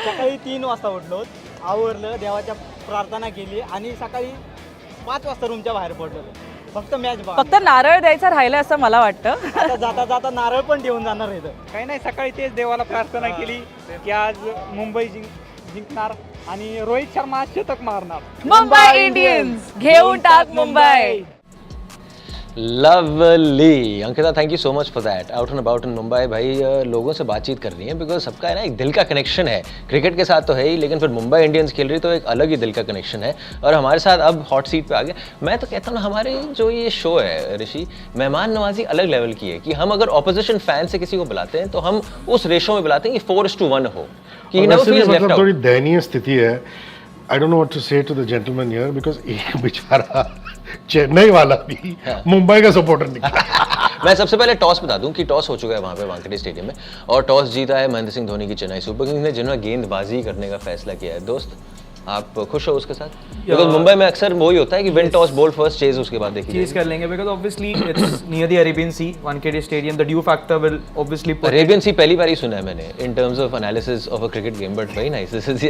सकाळी 3 वाजता उठलो, आवरलं, देवाच्या प्रार्थना केली आणि सकाळी 5 वाजता रूमच्या बाहेर पडलो. फक्त मॅच बघा. फक्त नारळ द्यायचा राहिलं असं मला वाटतं. आता जाता जाता नारळ पण ठेवून जाणार इथं. काही नाही, सकाळी तेच देवाला प्रार्थना केली की आज मुंबई जिंकणार आणि रोहित शर्मा शतक मारणार. मुंबई इंडियन्स घेऊन टाक Mumbai. Lovely Ankita, thank you so much for that. Out and about in Mumbai भाई, लोगों से बातचीत कर रही है बिकॉज सबका है ना एक दिल का कनेक्शन है. क्रिकेट के साथ तो है ही, लेकिन फिर मुंबई इंडियंस खेल रही तो एक अलग ही दिल का कनेक्शन है. और हमारे साथ अब हॉट सीट पे आ गए. मैं तो कहता हूँ ना, हमारे जो ये शो है ऋषि, मेहमान नवाजी अलग लेवल की है कि हम अगर ऑपोजिशन फैन से किसी को बुलाते हैं तो हम उस रेशो में बुलाते हैं कि 4:1 हो, कि मतलब थोड़ी दयनीय स्थिति है. I don't know what to say to the gentleman here because एक बेचारा चेन्नई वाला भी मुंबई का सपोर्टर निकला. मैं सबसे पहले टॉस बता दूं कि टॉस हो चुका है वहां पे वानखेड़े स्टेडियम में, और टॉस जीता है महेंद्र सिंह धोनी की चेन्नई सुपर किंग्स ने, जिन्होंने गेंदबाजी करने का फैसला किया है. दोस्त, आप खुश हो उसके साथ? बिकॉज मुंबई में अक्सर वही होता है कि विन टॉस बोल फर्स्ट, चेज उसके बाद देखिए चेज कर लेंगे because obviously it's near the Arabian sea. Wankhede stadium, the dew factor will obviously. Arabian sea पहली बार ही सुना है मैंने in terms of analysis of a cricket game, but very nice. This is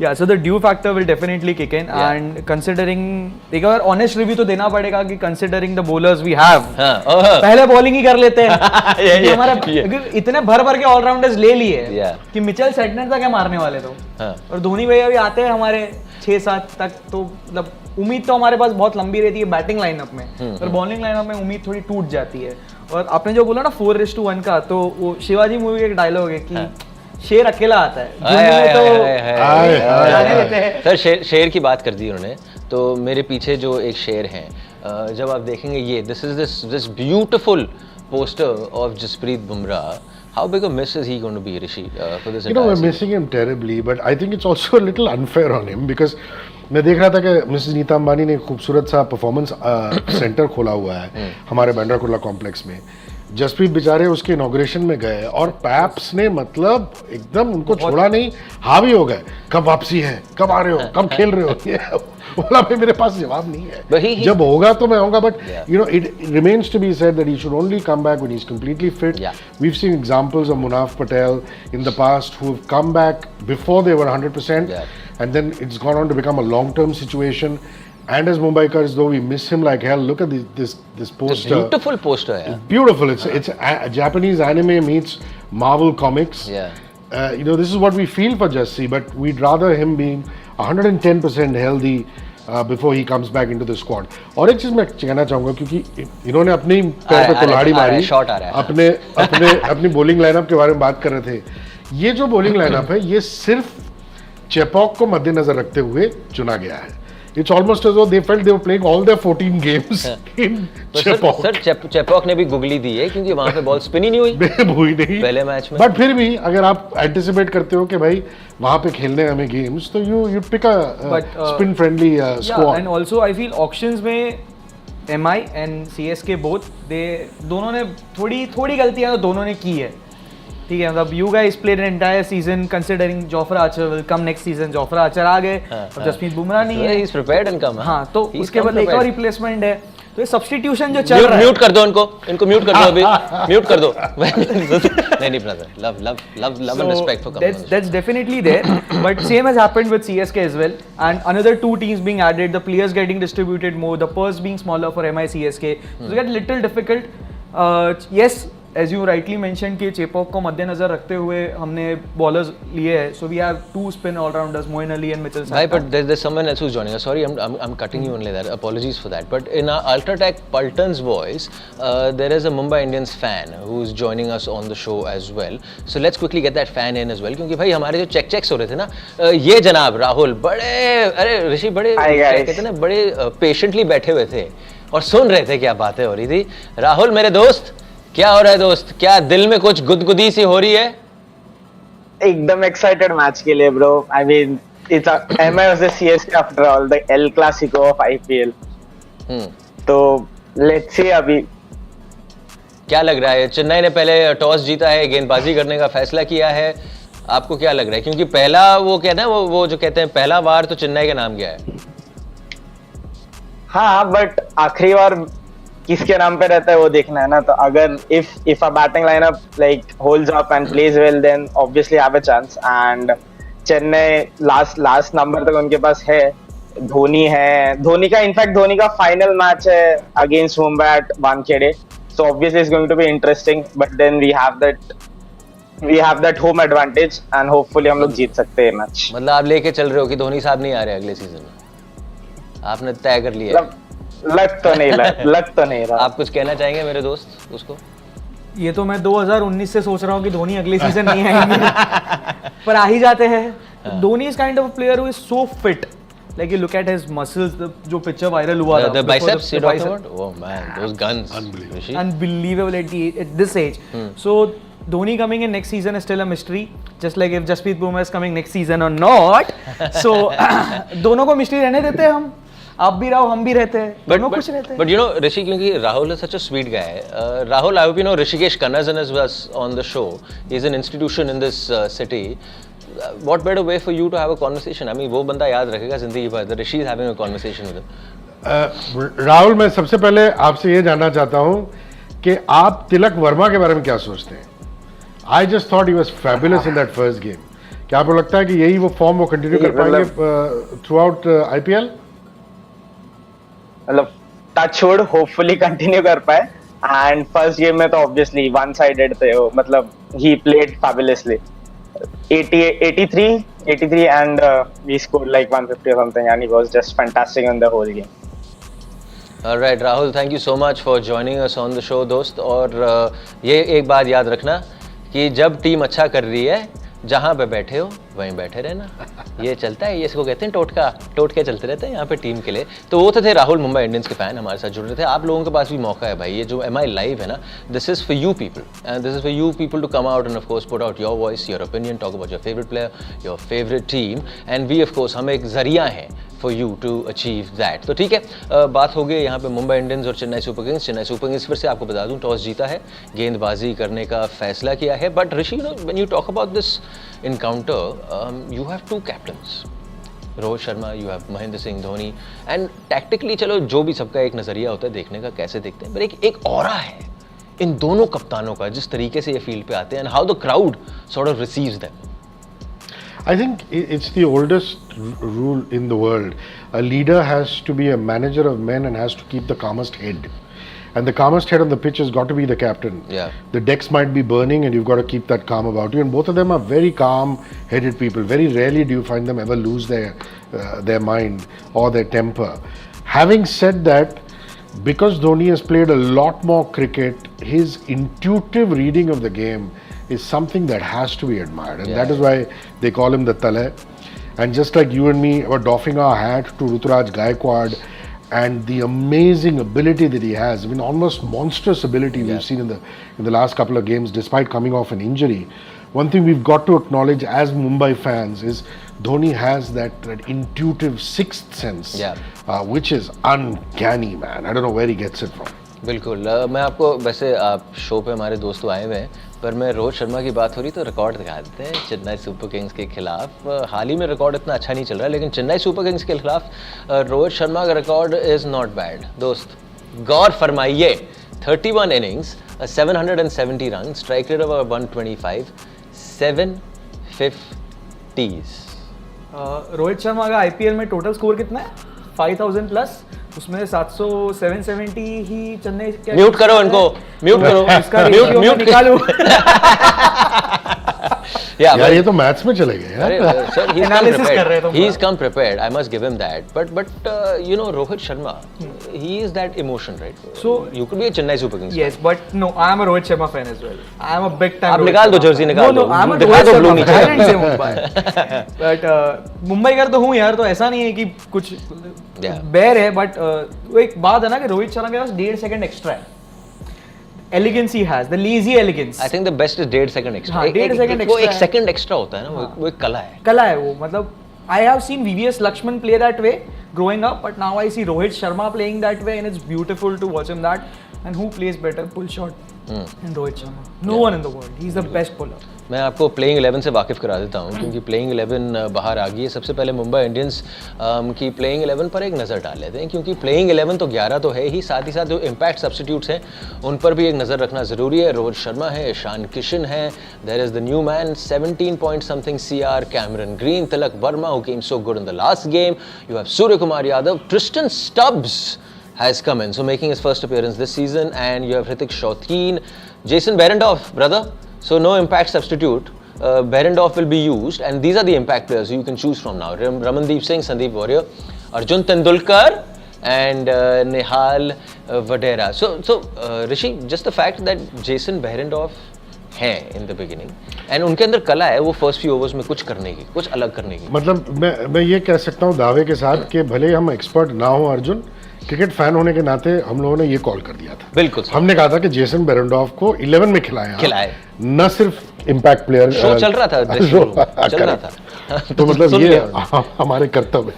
yeah so the dew factor will definitely kick in and considering एक बार honest review तो देना पड़ेगा कि considering the bowlers we have, पहले bowling ही कर लेते हैं. हमारा इतने भर के ऑलराउंडर्स ले लिए कि मिचेल सेटनर तक है मारने वाले तो, और धोनी भैया भी आते हैं हमारे 6-7 तक, तो मतलब उम्मीद तो हमारे पास बहुत लंबी रहती है बैटिंग लाइनअप में, और बॉलिंग लाइनअप में उम्मीद थोड़ी टूट जाती है. और आपने जो बोला ना 4:1 का, तो वो शिवाजी मूवी का एक डायलॉग है कि शेर अकेला आता है. सर शेर की बात कर दी उन्होंने, तो मेरे पीछे जो एक शेर है, जब आप देखेंगे ये this beautiful poster of Jasprit Bumrah. How big a miss is he going to be, Rishi, for this entire we're season? missing him terribly, but I think it's also a little unfair on him because मैं देख रहा था कि Mrs Nita Ambani ने खूबसूरत सा performance centre खोला हुआ है हमारे बांद्रा कुर्ला कॉम्प्लेक्स में. जसप्रीत बेचारे उसके इनॉग्रेशन में गए और पैप्स ने मतलब एकदम उनको छोड़ा नहीं, हावी हो गए. कब वापसी है, कब आ रहे हो, कब खेल रहे हो. बोला भाई मेरे पास जवाब नहीं है, जब होगा तो मैं आऊंगा. But you know it remains to be said that he should only come back when he is completely fit. We have seen examples of Munaf Patel in the past who have come back before they were 100% and then it's gone on to become a long term situation. And as Mumbaikars, though we miss him like hell, look at this poster. Beautiful poster, yeah. It's beautiful. It's a Japanese anime meets Marvel comics. Yeah. This is what we feel for Jassi, but we'd rather him being 110% healthy before he comes back into the squad. और एक चीज मैं कहना चाहूँगा, क्योंकि इन्होंने अपने पैर पे कुल्हाड़ी मारी, अपनी बॉलिंग लाइनअप के बारे में बात कर रहे थे. ये जो बॉलिंग लाइनअप है, ये सिर्फ चेपॉक को मद्देनजर रखते हुए चुना गया है. It's almost as though they felt they were playing all their 14 games in Chepauk. Sir Chepauk ने भी गुगली दी है क्योंकि वहां पे बॉल स्पिन ही नहीं हुई पहले मैच में. बट फिर भी अगर आप एंटिसिपेट करते हो कि भाई वहां पे खेलने हमें गेम्स, तो you pick a spin friendly squad. And also I feel auctions में MI एंड CSK बोथ दोनों ने थोड़ी गलतियां तो दोनों ने की है. ठीक है, मतलब you guys played an entire season considering Jofra Archer will come next season. Jofra Archer आ गए और जसप्रीत बुमराह नहीं है. He is prepared and come. हां, तो उसके बाद एक और रिप्लेसमेंट है. तो ये सब्स्टिट्यूशन जो चल रहा है, म्यूट कर दो इनको म्यूट कर दो अभी. म्यूट कर दो. नहीं brother, love and respect for come. That's definitely there, but same has happened with CSK as well, and another 2 teams being added, the players getting distributed more, the purse being smaller for MI CSK, so it got little difficult. Yes, as you rightly mentioned कि चेपॉक को मद्देनजर रखते हुए हमने bowlers लिए हैं. So we have 2 spin all-rounders, Moeen Ali and Mitchell Santner. Right, but there's someone else who's joining us. Sorry, I'm cutting you only there. Apologies for that. But in our UltraTech Pulton's voice, there is a Mumbai Indians fan who's joining us on the show as well. So let's quickly get that fan in as well. क्योंकि भाई हमारे जो checks हो रहे थे ना, ये जनाब राहुल बड़े ऋषि बड़े कहते हैं ना, बड़े पेशेंटली बैठे हुए थे और सुन रहे थे क्या बातें हो रही थी. राहुल मेरे दोस्त, क्या हो रहा है दोस्त? क्या दिल में कुछ गुदगुदी सी हो रही है? एकदम एक्साइटेड मैच के लिए bro. I mean it's MI versus CSK after all, the El Clasico of IPL. तो लेट्स सी अभी क्या लग रहा है. चेन्नई ने पहले टॉस जीता है, गेंदबाजी करने का फैसला किया है. आपको क्या लग रहा है, क्योंकि पहला वो कहते हैं वो जो कहते हैं पहला वार तो चेन्नई का नाम गया है. हाँ, बट आखिरी बार किसके नाम पे रहता है वो देखना है ना. तो अगर if a batting lineup like holds up and plays well, then obviously have a chance. And Chennai last number तक उनके पास है. धोनी का इनफैक्ट धोनी का फाइनल मैच है against Mumbai at Wankhede. So obviously it's going to be interesting, but then we have that home advantage and hopefully हम लोग जीत सकते हैं मैच. मतलब आप लेके चल रहे हो कि धोनी साहब नहीं आ रहे अगले सीजन में, आपने तय कर लिया है. लग तो नहीं रहा. आप कुछ कहना चाहेंगे मेरे दोस्त उसको? ये तो मैं 2019 से सोच रहा हूँ कि धोनी अगले सीजन नहीं आएंगे पर आ ही जाते हैं. Dhoni is kind of player who is so fit. Like you look at his muscles, जो पिक्चर वायरल हुआ था, the biceps you talking about? Oh man, those guns, unbelievable at this age. So Dhoni coming in next season is still a mystery, just like if Jasprit Bumrah is coming next season or not. So दोनों को mystery रहने देते हैं हम. आप भी रहो, हम भी रहते हैं, दोनों खुश रहते हैं. But you know, Rishi, क्योंकि Rahul is such a sweet guy. Rahul, I hope you know Hrishikesh Kannasan was on the show. He is an institution in this city. What better way for you to have a conversation? I mean, वो बंदा याद रखेगा जिंदगी भर. Rishi is having a conversation with him. Rahul, मैं सबसे पहले आपसे ये जानना चाहता हूँ कि आप तिलक वर्मा के बारे में क्या सोचते हैं? I just thought he was fabulous in that first game. क्या आपको लगता है कि यही वो फॉर्म वो कंटिन्यू कर पाएंगे throughout IPL? मतलब टच वुड होपफुली कंटिन्यू कर पाए. एंड फर्स्ट गेम में तो ऑब्वियसली वन साइडेड थे वो. मतलब he played fabulously. 83 and we scored like 150 or something, and he was just fantastic in the whole game. All right, Rahul, thank you so much for joining us on the show, दोस्त. और ये एक बात याद रखना कि जब team अच्छा कर रही है, जहाँ पे बैठे हो वहीं बैठे रहना. ये चलता है, ये इसको कहते हैं टोटके चलते रहते हैं यहाँ पे टीम के लिए. तो वो तो थे राहुल, मुंबई इंडियंस के फैन हमारे साथ जुड़ रहे थे. आप लोगों के पास भी मौका है भाई, ये जो MI लाइव है ना, this is for you people, and this is for you people to come out and of course put out your voice, your opinion, talk about your favourite player, your favourite team, and we of course हम एक जरिया हैं for you to achieve that. तो ठीक है, बात हो गई यहाँ पे मुंबई इंडियंस और Chennai super Kings. Chennai super Kings फिर से आपको बता दूँ टॉस जीता है, गेंदबाजी करने का फैसला किया है. But Rishi, you know, when you talk about this encounter, you have two captains, Rohit Sharma, you have Mahendra Singh Dhoni, and tactically चलो जो भी सबका एक नजरिया होता है देखने का, कैसे देखते हैं, पर एक ऑरा है इन दोनों कप्तानों का, जिस तरीके से ये फील्ड पे आते हैं, and how the crowd sort of receives them. I think it's the oldest rule in the world. A leader has to be a manager of men and has to keep the calmest head. And the calmest head on the pitch has got to be the captain. Yeah. The decks might be burning and you've got to keep that calm about you. And both of them are very calm-headed people. Very rarely do you find them ever lose their mind or their temper. Having said that, because Dhoni has played a lot more cricket, his intuitive reading of the game is something that has to be admired. And that is why they call him the Tale. And just like you and me were doffing our hat to Ruturaj Gaikwad and the amazing ability that he has, I mean, almost monstrous ability we've seen in the last couple of games, despite coming off an injury. One thing we've got to acknowledge as Mumbai fans is Dhoni has that intuitive sixth sense, which is uncanny, man. I don't know where he gets it from. बिल्कुल. मैं आपको वैसे आप show पे हमारे दोस्तों आए हुए हैं, पर मैं रोहित शर्मा की बात हो रही तो रिकॉर्ड दिखा देते हैं चेन्नई सुपर किंग्स के खिलाफ. हाल ही में रिकॉर्ड इतना अच्छा नहीं चल रहा है, लेकिन चेन्नई सुपर किंग्स के खिलाफ रोहित शर्मा का रिकॉर्ड इज़ नॉट बैड. दोस्त गौर फरमाइए, 31 innings, 770 run, strike rate of 125, 7 50s. Rohit Sharma का IPL में टोटल स्कोर कितना है? 5000 प्लस. उसमें 770 ही चेन्नई. म्यूट करो इनको, म्यूट करो, म्यूट निकालो. यार ये तो मैथ्स में चले गए यार. एनालिसिस कर रहे थे. He has come prepared. I must give him that. But you know, Rohit Sharma, he is that emotion, right? So you could be a Chennai Super Kings. Yes, but no, I am a Rohit Sharma fan as well. I am a big time. आप निकाल दो Jersey, निकाल दो. No, I am a Rohit Sharma fan. I didn't say Mumbai. But Mumbai का तो हूँ यार, तो ऐसा नहीं है कि कुछ बैर है. बट वो एक बात है ना कि रोहित शर्मा के पास 1.5 सेकंड एक्स्ट्रा है. elegance he has, the lazy elegance. I think the best is 1.5 second extra. हाँ, 1.5 second वो extra 1 second extra होता है ना, वो एक कला है. कला है वो, मतलब I have seen VVS Lakshman play that way growing up, but now I see Rohit Sharma playing that way, and it's beautiful to watch him that. And who plays better pull shot than Rohit Sharma? No one in the world. He's the best puller. मैं आपको playing 11 से वाकिफ़ करा देता हूँ, क्योंकि playing 11 बाहर आ गई है. सबसे पहले मुंबई इंडियंस की प्लेइंग 11 पर एक नज़र डाल लेते हैं, क्योंकि प्लेइंग 11 तो 11 तो है ही, साथ जो इम्पैक्ट सब्स्टिट्यूट्स हैं उन पर भी एक नज़र रखना ज़रूरी है. रोहित शर्मा है, ईशान किशन है, there is the new man 17 point something CR, Cameron Green, Tilak Varma who came so good in the last game, you have Suryakumar Yadav, Tristan Stubbs has come in, so making his first appearance this season, and you have Hrithik Shauteen, Jason Behrendorff, brother. So no impact substitute. Behrendorff will be used, and these are the impact players you can choose from now. Ramandeep Singh, Sandeep Warrior, Arjun Tendulkar, and Nehal Vadera. So Rishi, just the fact that Jason Behrendorff है in the beginning, and उनके अंदर कला है वो first few overs में कुछ करने की, कुछ अलग करने की. मतलब मैं ये कह सकता हूँ दावे के साथ कि भले हम एक्सपर्ट ना हो अर्जुन, क्रिकेट फैन होने के नाते हम लोगों ने ये कॉल कर दिया था. बिल्कुल हमने कहा था कि जेसन बेरेंडॉर्फ को 11 में खिलाए, न सिर्फ इम्पैक्ट प्लेयर. शो चल रहा था, चल रहा था. तो मतलब ये हमारे कर्तव्य.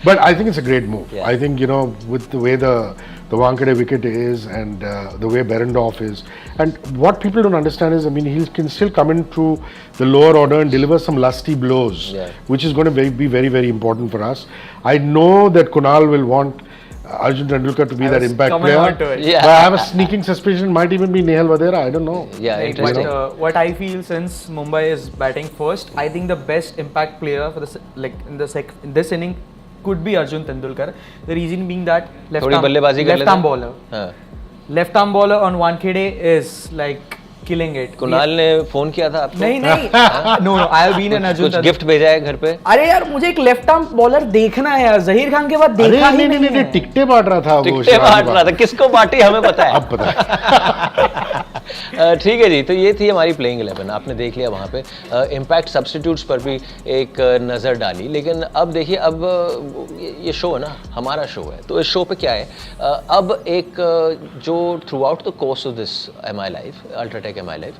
But I think it's a great move. I think you know with the way the Wankhede wicket is, and the way Behrendorff is, and what people don't understand is, I mean, he can still come into the lower order and deliver some lusty blows, which is going to be very, very important for us. I know that Kunal will want Arjun Tendulkar to be that impact player, but I have a sneaking suspicion it might even be Nehal Vadera. I don't know. Yeah, interesting. But what I feel, since Mumbai is batting first, I think the best impact player for in this inning could be Arjun Tendulkar. The reason being that left arm bowler. Left arm bowler on Wankhede is like killing it. Kunal ने phone किया था आपको? नहीं. No, I have been an Arjun Tendulkar. Gift भेजा है घर पे? अरे यार मुझे एक लेफ्ट आर्म बॉलर देखना है यार. जहीर खान के बाद देखा ही नहीं. टिकटे बांट रहा था. टिकटे बांट रहा था. किसको बांटी हमें पता है. अब पता है. ठीक है जी, तो ये थी हमारी प्लेइंग 11. आपने देख लिया वहाँ पे इम्पैक्ट सब्स्टिट्यूट्स पर भी एक नज़र डाली. लेकिन अब देखिए, अब ये शो है ना, हमारा शो है, तो इस शो पे क्या है, अब एक जो through out the course of this MI life, UltraTech MI life,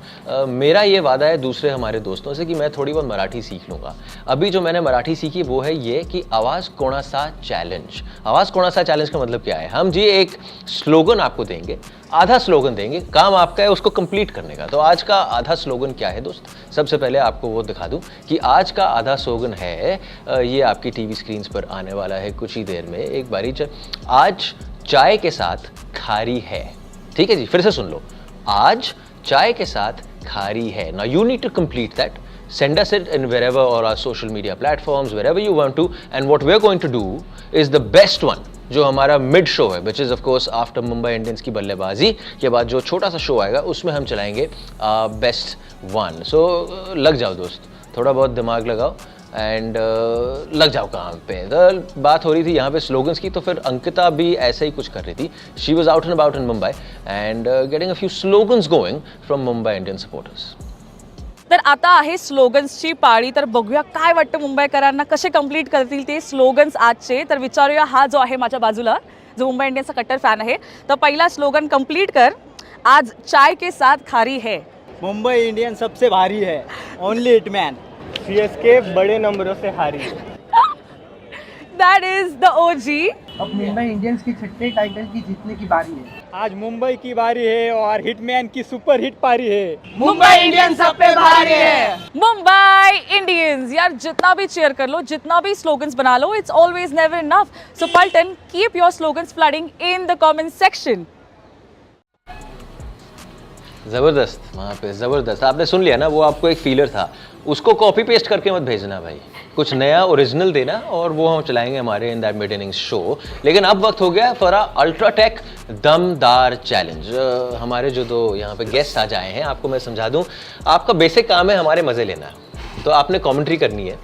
मेरा ये वादा है दूसरे हमारे दोस्तों से कि मैं थोड़ी बहुत मराठी सीख लूँगा. अभी जो मैंने मराठी सीखी वो है ये कि आवाज़ कोणासा चैलेंज. आवाज़ कोणासा चैलेंज का मतलब क्या है? हम जी एक स्लोगन आपको देंगे, आधा स्लोगन देंगे, काम आपका है उसको कंप्लीट करने का. तो आज का आधा स्लोगन क्या है दोस्त? सबसे पहले आपको वो दिखा दूं कि आज का आधा स्लोगन है, ये आपकी टीवी स्क्रीन्स पर आने वाला है कुछ ही देर में. एक बारी आज चाय के साथ खारी है. ठीक है जी, फिर से सुन लो. आज चाय के साथ खारी है. Now you need to complete that. Send us it in wherever, or our social media platforms, wherever you want to. And what we're going to do is the best one, जो हमारा मिड शो है, which is of course after Mumbai Indians की बल्लेबाजी के बाद जो छोटा सा शो आएगा उसमें हम चलाएंगे बेस्ट वन. सो लग जाओ दोस्त, थोड़ा बहुत दिमाग लगाओ एंड लग जाओ काम पे. तो बात हो रही थी यहाँ पे स्लोगन्स की, तो फिर अंकिता भी ऐसे ही कुछ कर रही थी. She was out and about in Mumbai and getting a few slogans going from Mumbai Indian supporters. तर आता आहे स्लोगन्सची पाळी. तर बघूया काय वाटतं मुंबईकरांना, कसे कंप्लीट करतील ते स्लोगन्स आजचे. तर विचारूया हा जो आहे माझ्या बाजूला, जो मुंबई इंडियन्सचा कट्टर फॅन आहे. तर पहिला स्लोगन कंप्लीट कर. आज चाय के साथ खारी है. मुंबई इंडियंस सबसे भारी है, ओनली हिटमैन. CSK बड़े नंबरों से हारी. That is the OG. अब मुंबई इंडियंस की छठे टाइटल की जीतने की बारी है. आज मुंबई की बारी है और हिटमैन की सुपर हिट पारी है. मुंबई इंडियंस सब पे भारी है. मुंबई इंडियंस. यार जितना भी चेयर कर लो, जितना भी स्लोगन्स बना लो, it's always never enough. So Paltan, keep your slogans flooding in the comment section. ज़बरदस्त, वहाँ पे ज़बरदस्त. आपने सुन लिया ना, वो आपको एक फीलर था, उसको कॉपी पेस्ट करके मत भेजना भाई. कुछ नया ओरिजिनल देना, और वो हम चलाएंगे हमारे in that mid innings show. लेकिन अब वक्त हो गया फॉर अल्ट्राटेक दमदार चैलेंज. हमारे जो दो यहाँ पे गेस्ट आज आए हैं, आपको मैं समझा दूँ, आपका बेसिक काम है हमारे मज़े लेना. तो आपने कमेंट्री करनी है.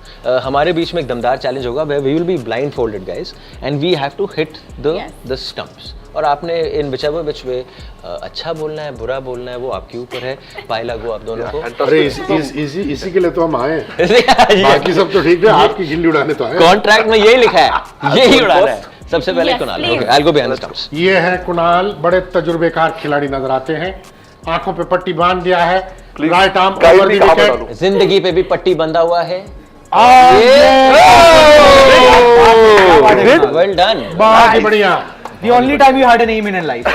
हमारे बीच में एक दमदार चैलेंज होगा, we will be blindfolded guys, and we have to hit the stumps. और आपने इन whichever which way अच्छा बोलना है, बुरा बोलना है, वो आपके ऊपर है. पाई लागू आप दोनों को. अरे इसी के लिए तो हम आए. बाकी सब तो ठीक है, आपकी गिल्ली उड़ाने तो आए. कॉन्ट्रैक्ट में यही लिखा है, यही उड़ाना है. सबसे पहले Yes, Kunal, please. Okay, I'll go behind the stumps. ये है कुणाल, बड़े तजुर्बेकार खिलाड़ी नजर आते हैं, आंखों पे पट्टी बांध दिया है, right arm over the wicket, जिंदगी पे भी पट्टी बंधा हुआ है। वेल डन, बहुत ही बढ़िया। The only time you had an aim in life.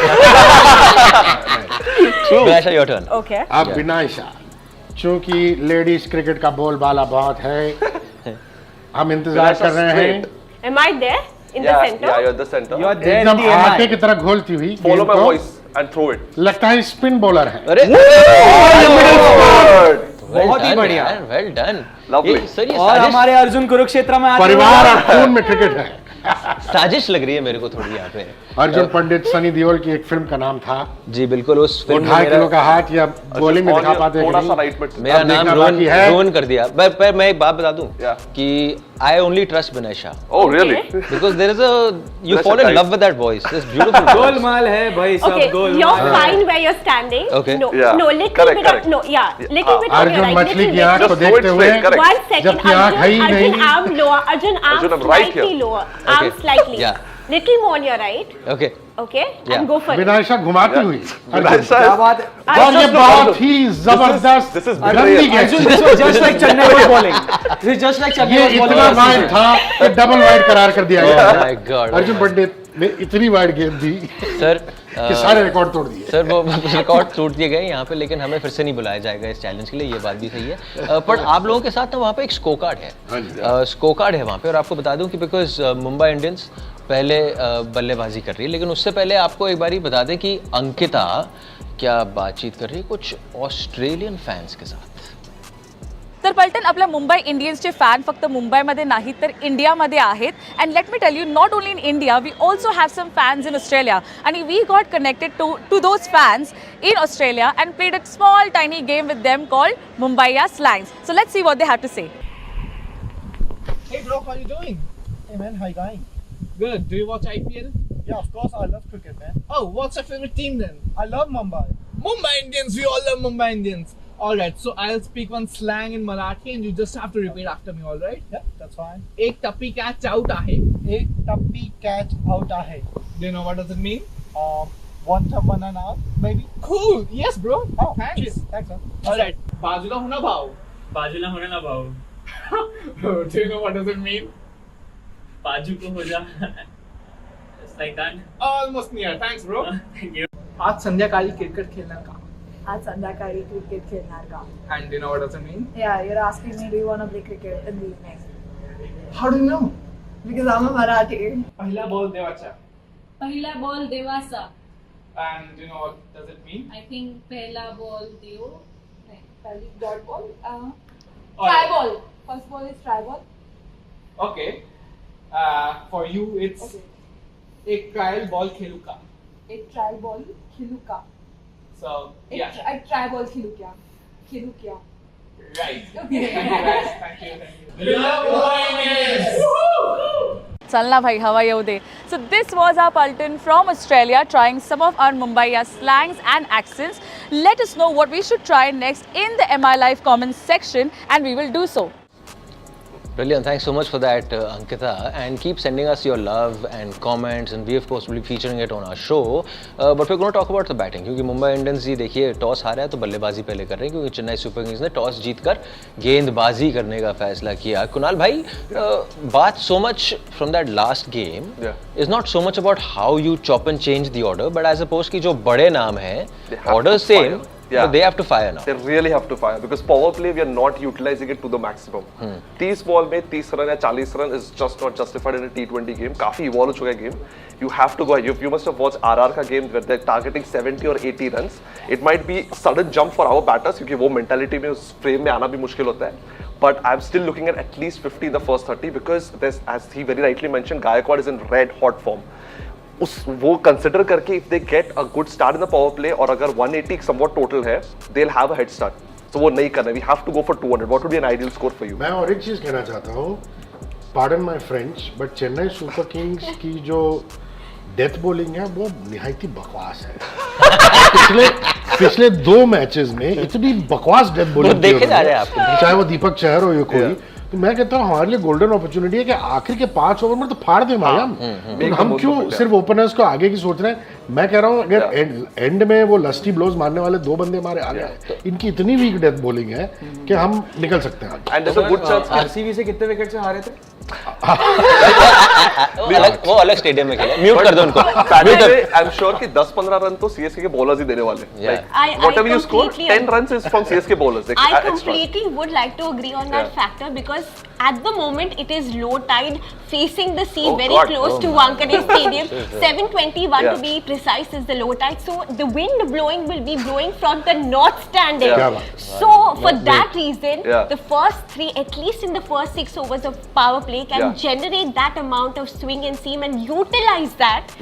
विनायशा, your turn. Okay. अब विनायशा, चूंकि लेडीज क्रिकेट का बोलबाला बहुत है, हम इंतजार कर रहे हैं। Am I there in the center? Yeah, you're at the center. You are there in एकदम the आटे MI. की तरह घोलती हुई Follow गेंद my को, voice and throw it. लगता है स्पिन बॉलर है। अरे बहुत ही बढ़िया। Well done. Lovely. सर, ये और हमारे अर्जुन कुरुक्षेत्र में आते परिवार हुए- और खून में क्रिकेट है। साजिश लग रही है मेरे को थोड़ी यहाँ पे। अर्जुन पंडित सनी देओल की एक फिल्म का नाम था। जी बिल्कुल, उस वो फिल्म 2.5 किलो का हाथ या बॉलिंग में दिखा पाते हैं कि थोड़ा सा नहीं? राइट में। मेरा अब नाम देखना बाकी है। रोहन कर दिया। पर मैं एक बात बता दूं Yeah. कि I only trust Vinisha Oh really? because there is a you That's fall a in type. love with that voice. This beautiful voice. Golmaal है भाई, सब Okay, गोलमाल you're है। fine where you're standing. Okay. No, Yeah. no, little Correct, bit correct. of, no, yeah, little bit on your Arjun right, मछली little की आंख bit. को Just throw it देखते हुए, straight, correct. One second, जबकि आंख है ही Arjun, नहीं। arm lower, Arjun, arm Arjun, I'm right slightly here. lower, arm Okay. slightly. Yeah. Little more on your right, Okay. okay? Yeah. And go for it. विनायशा घुमाती हुई। Vinisha क्या is- बात है? और ये बहुत ही this जबरदस्त is गंदी betrayal. गेंद। Arjun, this was just like Chennai was bowling. This is just like Chennai ये was bowling. इतना वाइड था कि डबल वाइड करार कर दिया Oh गया। my God. अर्जुन पंडित ने इतनी वाइड गेंद दी सर कि सारे रिकॉर्ड तोड़ दिए। सर वो रिकॉर्ड टूट दिए गए यहाँ पे, लेकिन हमें फिर से नहीं बुलाया जाएगा इस चैलेंज के लिए, ये बात भी सही है। पर आप लोगों के साथ ना वहाँ पे एक स्कोर कार्ड है, स्कोर कार्ड है वहाँ पे। और आपको बता दूं कि बिकॉज मुंबई इंडियंस पहले बल्लेबाजी कर रही है, लेकिन उससे पहले आपको एक बारी बता दें कि अंकिता क्या बातचीत कर रही है कुछ ऑस्ट्रेलियन फॅन्स के साथ। तर पलटन आपल्या मुंबई इंडियन्सचे फॅन फक्त मुंबईमध्ये नाही तर इंडियामध्ये आहेत. And let me tell you, not only in India, we also have some fans in Australia. आणि we got connected to those fans in Australia and played a small tiny game with them called Mumbaiya slangs. So let's see what they have to say. Hey bro, how you doing? Hey man, how you going? Good. Do you watch IPL? Yeah, of course I love cricket, man. Oh, what's your favorite team then? I love Mumbai. Mumbai Indians. We all love Mumbai Indians. All right. So I'll speak one slang in Marathi, and you just have to repeat after me. All right? Yeah, that's fine. एक टप्पी catch out आहे. Ek tappi catch out ahe. Do you know what does it mean? One tap, one and out, maybe. Cool. Yes, bro. Oh, Thanks. cheers. Thanks, man. All right. बाजूला होना भाव. बाजूला होने ना भाऊ. Do you know what does it mean? बाजू को हो जा. It's like that. Almost near. Thanks, bro. Thank you. आज संध्याकाळी क्रिकेट खेळणार का? आज संध्याकाळी क्रिकेट खेळणार का? And do you know what does it mean? Yeah, you're asking me, do you want to play cricket in the evening? How do you know? Because I'm a Marathi. पहिला ball देवाचा. पहिला ball देवाचा. And do you know what does it mean? I think पहिला ball देव. नाही, पहिली dot ball. All Try right. ball. First ball is try ball. Okay. For you, it's Okay. एक trial ball खेलू का. एक ट्रायल बॉल खेलू का? So yeah, एक ट्राय बॉल खेलू क्या? खेलू क्या? right. Okay. Thank you guys. Thank you. Thank you. Love Mumbai Indians. चल ना भाई, हवा येऊ दे. So this was our Pulton from Australia trying some of our Mumbaiya slangs and accents. Let us know what we should try next in the MI Live comments section and we will do so. Brilliant. Thanks so much for that, Ankita. And keep sending us your love and comments. And we, of course, will be featuring it on our show. But we're going to talk about the batting. क्योंकि Mumbai Indians जी देखिए toss हारा है तो बल्लेबाजी पहले कर रहे हैं, क्योंकि चेन्नई सुपर किंग्स ने टॉस जीतकर गेंदबाजी करने का फैसला किया. कुणाल भाई, बात so much from that last game is not so much about how you chop and change the order, but I suppose कि जो बड़े नाम हैं, order same. Yeah. But they have to fire now. They really have to fire because power play we are not utilizing it to the maximum. 30 ball में 30 run या 40 run is just not justified in a T20 game. काफी evolve हो चुका है game. You have to go. You must have watched RR का game where they're targeting 70 or 80 runs. It might be sudden jump for our batters क्योंकि वो mentality में उस frame में आना भी मुश्किल होता है. But I'm still looking at least 50 in the first 30 because there's, as he very rightly mentioned, Gaikwad is in red hot form. उस वो कंसिडर करके if they get a good start in the power play और अगर 180 somewhat total है they will have a head start. So वो नहीं करना. We have to go for 200. What would be an ideal score for you? मैं और एक चीज कहना चाहता हूँ, pardon my French, but Chennai super kings की जो डेथ बॉलिंग है वो निहायती बकवास है. पिछले 2 मैचेस में इतनी बकवास डेथ बॉलिंग देखे जा रहे हैं आपको, चाहे वो दीपक चहर हो या कोई, तो मैं कहता हूँ हमारे लिए गोल्डन अपॉर्चुनिटी है कि आखिर के 5 ओवर में तो फाड़ दें भाई हम क्यों सिर्फ ओपनर्स को आगे की सोच रहे हैं। मैं कह रहा हूँ अगर एंड में वो लस्टी ब्लोज मारने वाले 2 बंदे हमारे आ गए, इनकी इतनी वीक डेथ बॉलिंग है कि हम निकल सकते हैं आगे। आरसीबी से कितने विकेट से हारे थे? वो अलग स्टेडियम में खेले, म्यूट कर दो उनको। आई एम श्योर कि 10-15 रन तो सीएसके के बॉलर्स ही देने वाले हैं। Whatever you score, 10 runs is from CSK bowlers. I completely would like to agree on that factor because at the moment it is low tide, facing the sea, very close to Wankhede Stadium. 7:21 to be precise is the low tide. So the wind blowing will be blowing from the north standing. So for that reason, the first 3, at least in the first 6 overs of power play, can generate that amount of swing and seam and utilize that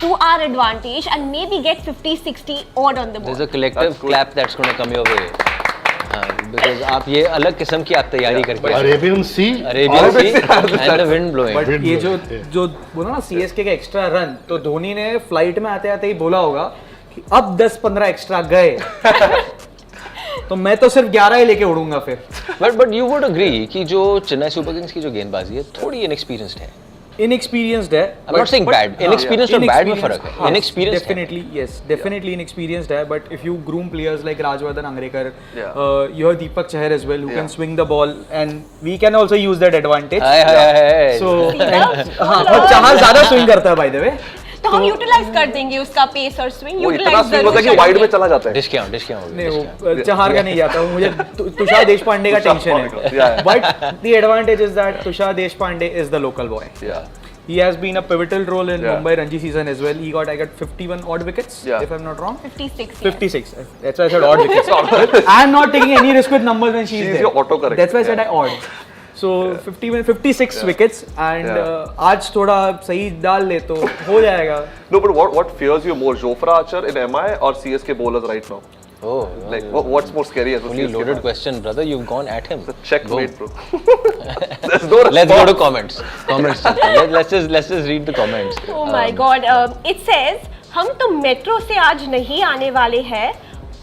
to our advantage and maybe get 50-60 odd on the ball. There's a collective clap that's going to come your way. Because आप ये अलग किस्म की आप तैयारी करके Arabian sea and the wind blowing. But ये जो बोला ना सीएसके का एक्स्ट्रा रन, तो धोनी ने फ्लाइट में आते आते ही बोला होगा कि अब 10-15 एक्स्ट्रा गए तो मैं तो सिर्फ 11 ही लेके उड़ूंगा फिर। बट यू वुड एग्री कि जो चेन्नई सुपर किंग्स की जो गेंदबाजी है थोड़ी इनएक्सपीरियंस्ड है। इनएक्सपीरियंस्ड है, I'm not saying bad, inexperienced और bad में फर्क है। Inexperienced definitely yes, definitely inexperienced है, but if you groom players like Rajwardhan Angrekar, you have Deepak Chahar as well who can swing the ball and we can also use that advantage. So और चहर ज़्यादा swing करता है by the way। तो हम utilise कर देंगे उसका pace और स्विंग, यूटिलाइज होता है कि वाइड में चला जाता है। डिस्क आउट नहीं, वो चहर का नहीं जाता, मुझे तुषार देशपांडे का टेंशन है। But the advantage is that Tushar Deshpande is the local boy. He has been a pivotal role in Mumbai Ranji season as well. He got 51 odd wickets, if I'm not wrong. 56. 56. That's why I said odd wickets. I'm not taking any risk with numbers when she's there. Your autocorrect. That's why I said I odd. So 56 wickets and आज थोड़ा सही डाल ले तो हो जाएगा। No, but what fears you more, Jofra Archer in MI or CSK bowlers right now? Oh, like what's more scary as a only loaded question, brother. You've gone at him. Checkmate, bro. Let's go to comments. Let's just read the comments. Oh my God. It says हम तो metro से आज नहीं आने वाले हैं,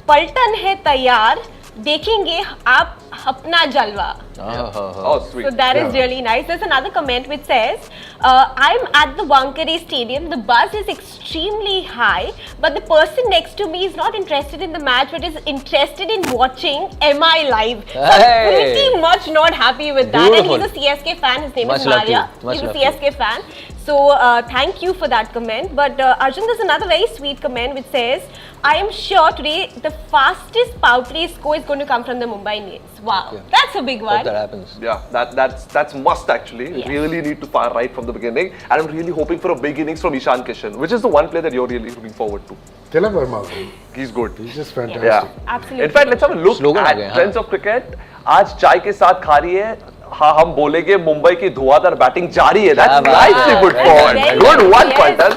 पलटन है तैयार, देखेंगे आप अपना जलवा. Oh, sweet. So that is really nice. There's another comment which says, I'm at the Wankhede Stadium. The buzz is extremely high, but the person next to me is not interested in the match, but is interested in watching MI live. So I'm pretty much not happy with that. Beautiful. And he's a CSK fan. His name is Much love to Maria. you. Much He's a love to you. CSK fan. So thank you for that comment. But Arjun, there's another very sweet comment which says, I am sure today the fastest power play score is going to come from the Mumbai Indians. Wow, that's a big one. Hope that happens. Yeah, that's must actually. Yes. Really need to fire right from the beginning, and I'm really hoping for a big innings from Ishan Kishan, which is the one player that you're really looking forward to. Tilak Verma, He's good. he's just fantastic. Yeah, Absolutely. In fact, let's have a look Slogan at आ गए, हाँ. Friends of Cricket. आज चाय के साथ खा रही है. हाँ, हम बोलेंगे मुंबई की धुआंधार बैटिंग जारी है. That's nicely put forward. Good one, Paltan.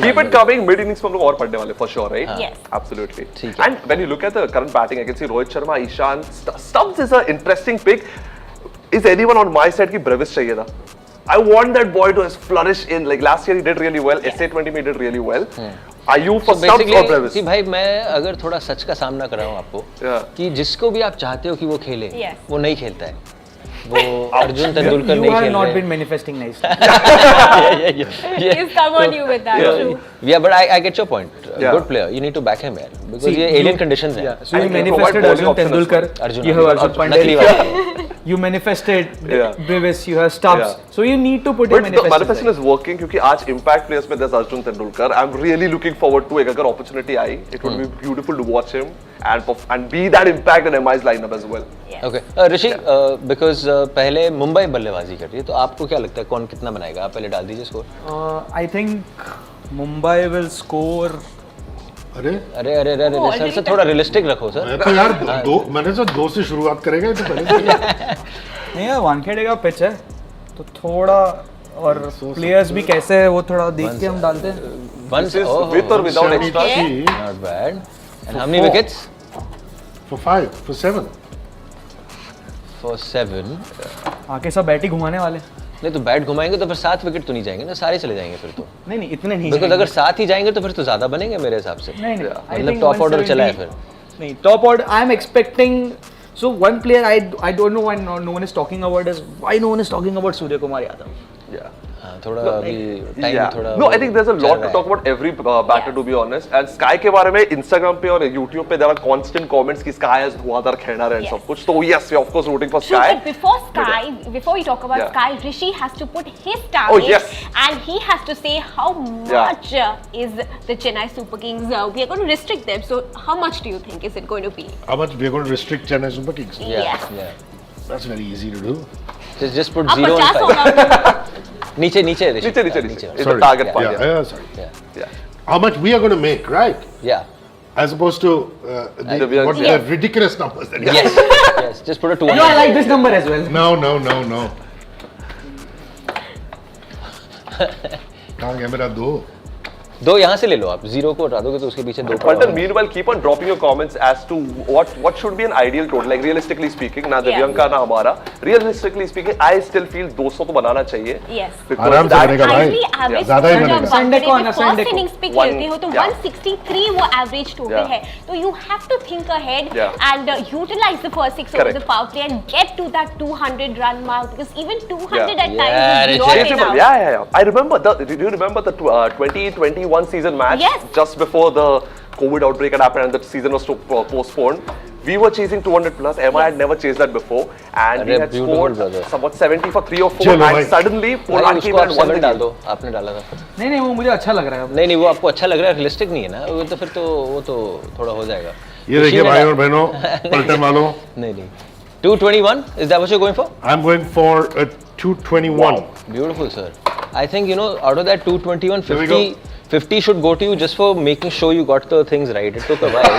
Keep it coming. Mid innings में हम लोग और पढ़ने वाले for sure, right? Yes. Absolutely. And when you look at the current batting, I can see Rohit Sharma, Ishan, Stubbs is an interesting pick. Is anyone on my side की Brevis चाहिए था? I want that boy to flourish in, like last year he did really well. SA20 में he did really well. Are you for Stubbs or Brevis? See भाई, मैं अगर थोड़ा सच का सामना कर रहा हूँ आपको कि जिसको भी आप चाहते हो कि वो खेले, वो नहीं खेलता है. वो अर्जुन तेंदुलकर नहीं खेल रहे. You have not been manifesting nicely. He's come on you with that. True. Yeah, but I get your point. Good player. You need to back him, man. Because ये alien conditions हैं. So you manifested Arjun Tendulkar. You have Arjun Pandya. You manifested Brevis. You have Stubbs. So you need to put in manifestation. But the manifestation is working क्योंकि आज impact players में there's Arjun Tendulkar. I'm really looking forward to अगर opportunity I, it would be beautiful to watch him and be that impact in MI's lineup as well. Okay, Rishi, because पहले मुंबई बल्लेबाजी कर रही है, तो आपको क्या लगता है कौन कितना बनाएगा? आप पहले डाल दीजिए score. I think Mumbai will score. अरे सर से थोड़ा रियलिस्टिक रखो सर. मैं तो यार मैंने तो 2 से शुरुआत करेगा तो पहले नहीं यार, वानखेड़े का पिच है तो थोड़ा, और प्लेयर्स भी कैसे है वो थोड़ा देख के हम डालते हैं. With or without extra. Not bad. And how many wickets? For 5, for 7. For 7. आके सब बैट ही घुमाने वाले. नहीं तो बैट घुमाएंगे तो फिर 7 विकेट तो नहीं जाएंगे ना, सारे चले जाएंगे फिर तो. नहीं इतने नहीं. बिकॉज़ अगर 7 ही जाएंगे तो फिर तो ज्यादा बनेंगे मेरे हिसाब से. नहीं मतलब टॉप ऑर्डर चला है फिर. नहीं, top order I am expecting So one player I don't know why no one is talking about is why no one is talking about Surya Kumar Yadav. Yeah. थोड़ा अभी टाइम थोड़ा No, I think there's a lot to talk about every batter to be honest. And Sky के बारे में Instagram पे और YouTube पे there are constant comments कि Sky has धुआंधार खेलना है and सब कुछ. So yes, we are of course rooting for Sky. But before we talk about Sky, Rishi has to put his star Oh yes. and he has to say how much is the Chennai Super Kings. We are going to restrict them. So how much do you think is it going to be? How much we are going to restrict Chennai Super Kings? Yeah. That's very easy to do. Just put 0 and 5. नीचे It's a target part. Yeah, sorry. Yeah. How much we are going to make, right? Yeah. As opposed to the ridiculous numbers that yes. Just put a 2. No, I like this number as well. No. कहाँ गया मेरा 2? 2 यहाँ से ले लो आप. 0 को हटा दोगे तो उसके पीछे 2. But meanwhile, keep on dropping your comments as to what should be an ideal total. Like realistically speaking, ना दिव्यांका ना हमारा. Realistically speaking, I still feel 200 तो बनाना चाहिए. Yes. आराम से बनेगा भाई. ज़्यादा ही बनेगा. Sunday को आना, Sunday फर्स्ट को. इनिंग्स पे खेलते हो तो 163 वो एवरेज टोटल है. तो you have to think ahead and utilize the first 6 overs of the power play and get to that 200 run mark because even 200 at times is not enough. Yeah. I remember do you remember the 2021 season match just before the COVID outbreak had happened and the season was postponed? We were chasing 200 plus. Emma had never chased that before, and we had scored somewhat 70 for 3 or 4. And suddenly, Poland came and won the game. आपने डाला था. नहीं वो मुझे अच्छा लग रहा है. नहीं वो आपको अच्छा लग रहा है, रियलिस्टिक नहीं है ना. वो तो फिर तो वो तो थोड़ा हो जाएगा. ये देखिए भाई और बहनों, पलटन वालों. नहीं. 221 is that what you're going for? I'm going for a 221. Wow. Beautiful, sir. I think out of that 221, 50 should go to you just for making sure you got the things right. It took a while.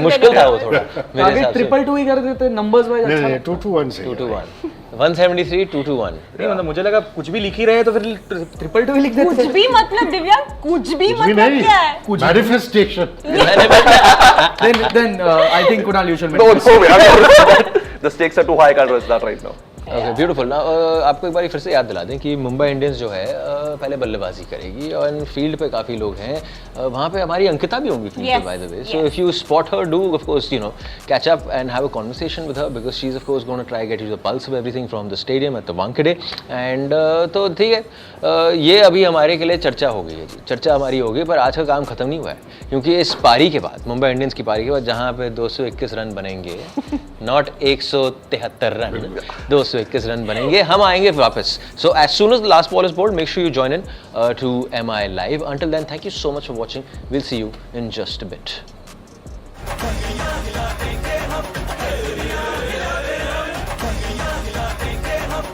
मुश्किल था वो थोड़ा. आगे 222 ही कर देते numbers wise. नहीं 221 से. 221. 173 221. नहीं मतलब मुझे लगा कुछ भी लिख ही रहे तो फिर 222 ही लिख देते. कुछ भी मतलब दिव्यांग कुछ भी मतलब क्या है? Manifestation. Then I think Kunal you should. No way. The stakes are too high. I can't risk that right now. Okay, beautiful. Now आपको एक बार फिर से याद दिला दें कि मुंबई इंडियंस जो है पहले बल्लेबाजी करेगी और फील्ड पे काफ़ी लोग हैं. वहाँ पे हमारी अंकिता भी होंगी फील्ड पे by the way. So if you spot her do of course catch up and have a conversation with her because she is of course gonna try get you the pulse of everything from the stadium at the Wankhede. And तो ठीक है, ये अभी हमारे के लिए चर्चा हो गई है जी. चर्चा हमारी हो गई पर आज का काम खत्म नहीं हुआ है क्योंकि इस पारी के बाद मुंबई इंडियंस की पारी के बाद जहाँ पे 221 रन बनेंगे नॉट 173 रन 221 रन बनेंगे. हम आएंगे वापस. So as soon as the last ball is bowled make sure you join in to MI Live. Until then, thank you so much for watching. We'll see you in just a bit.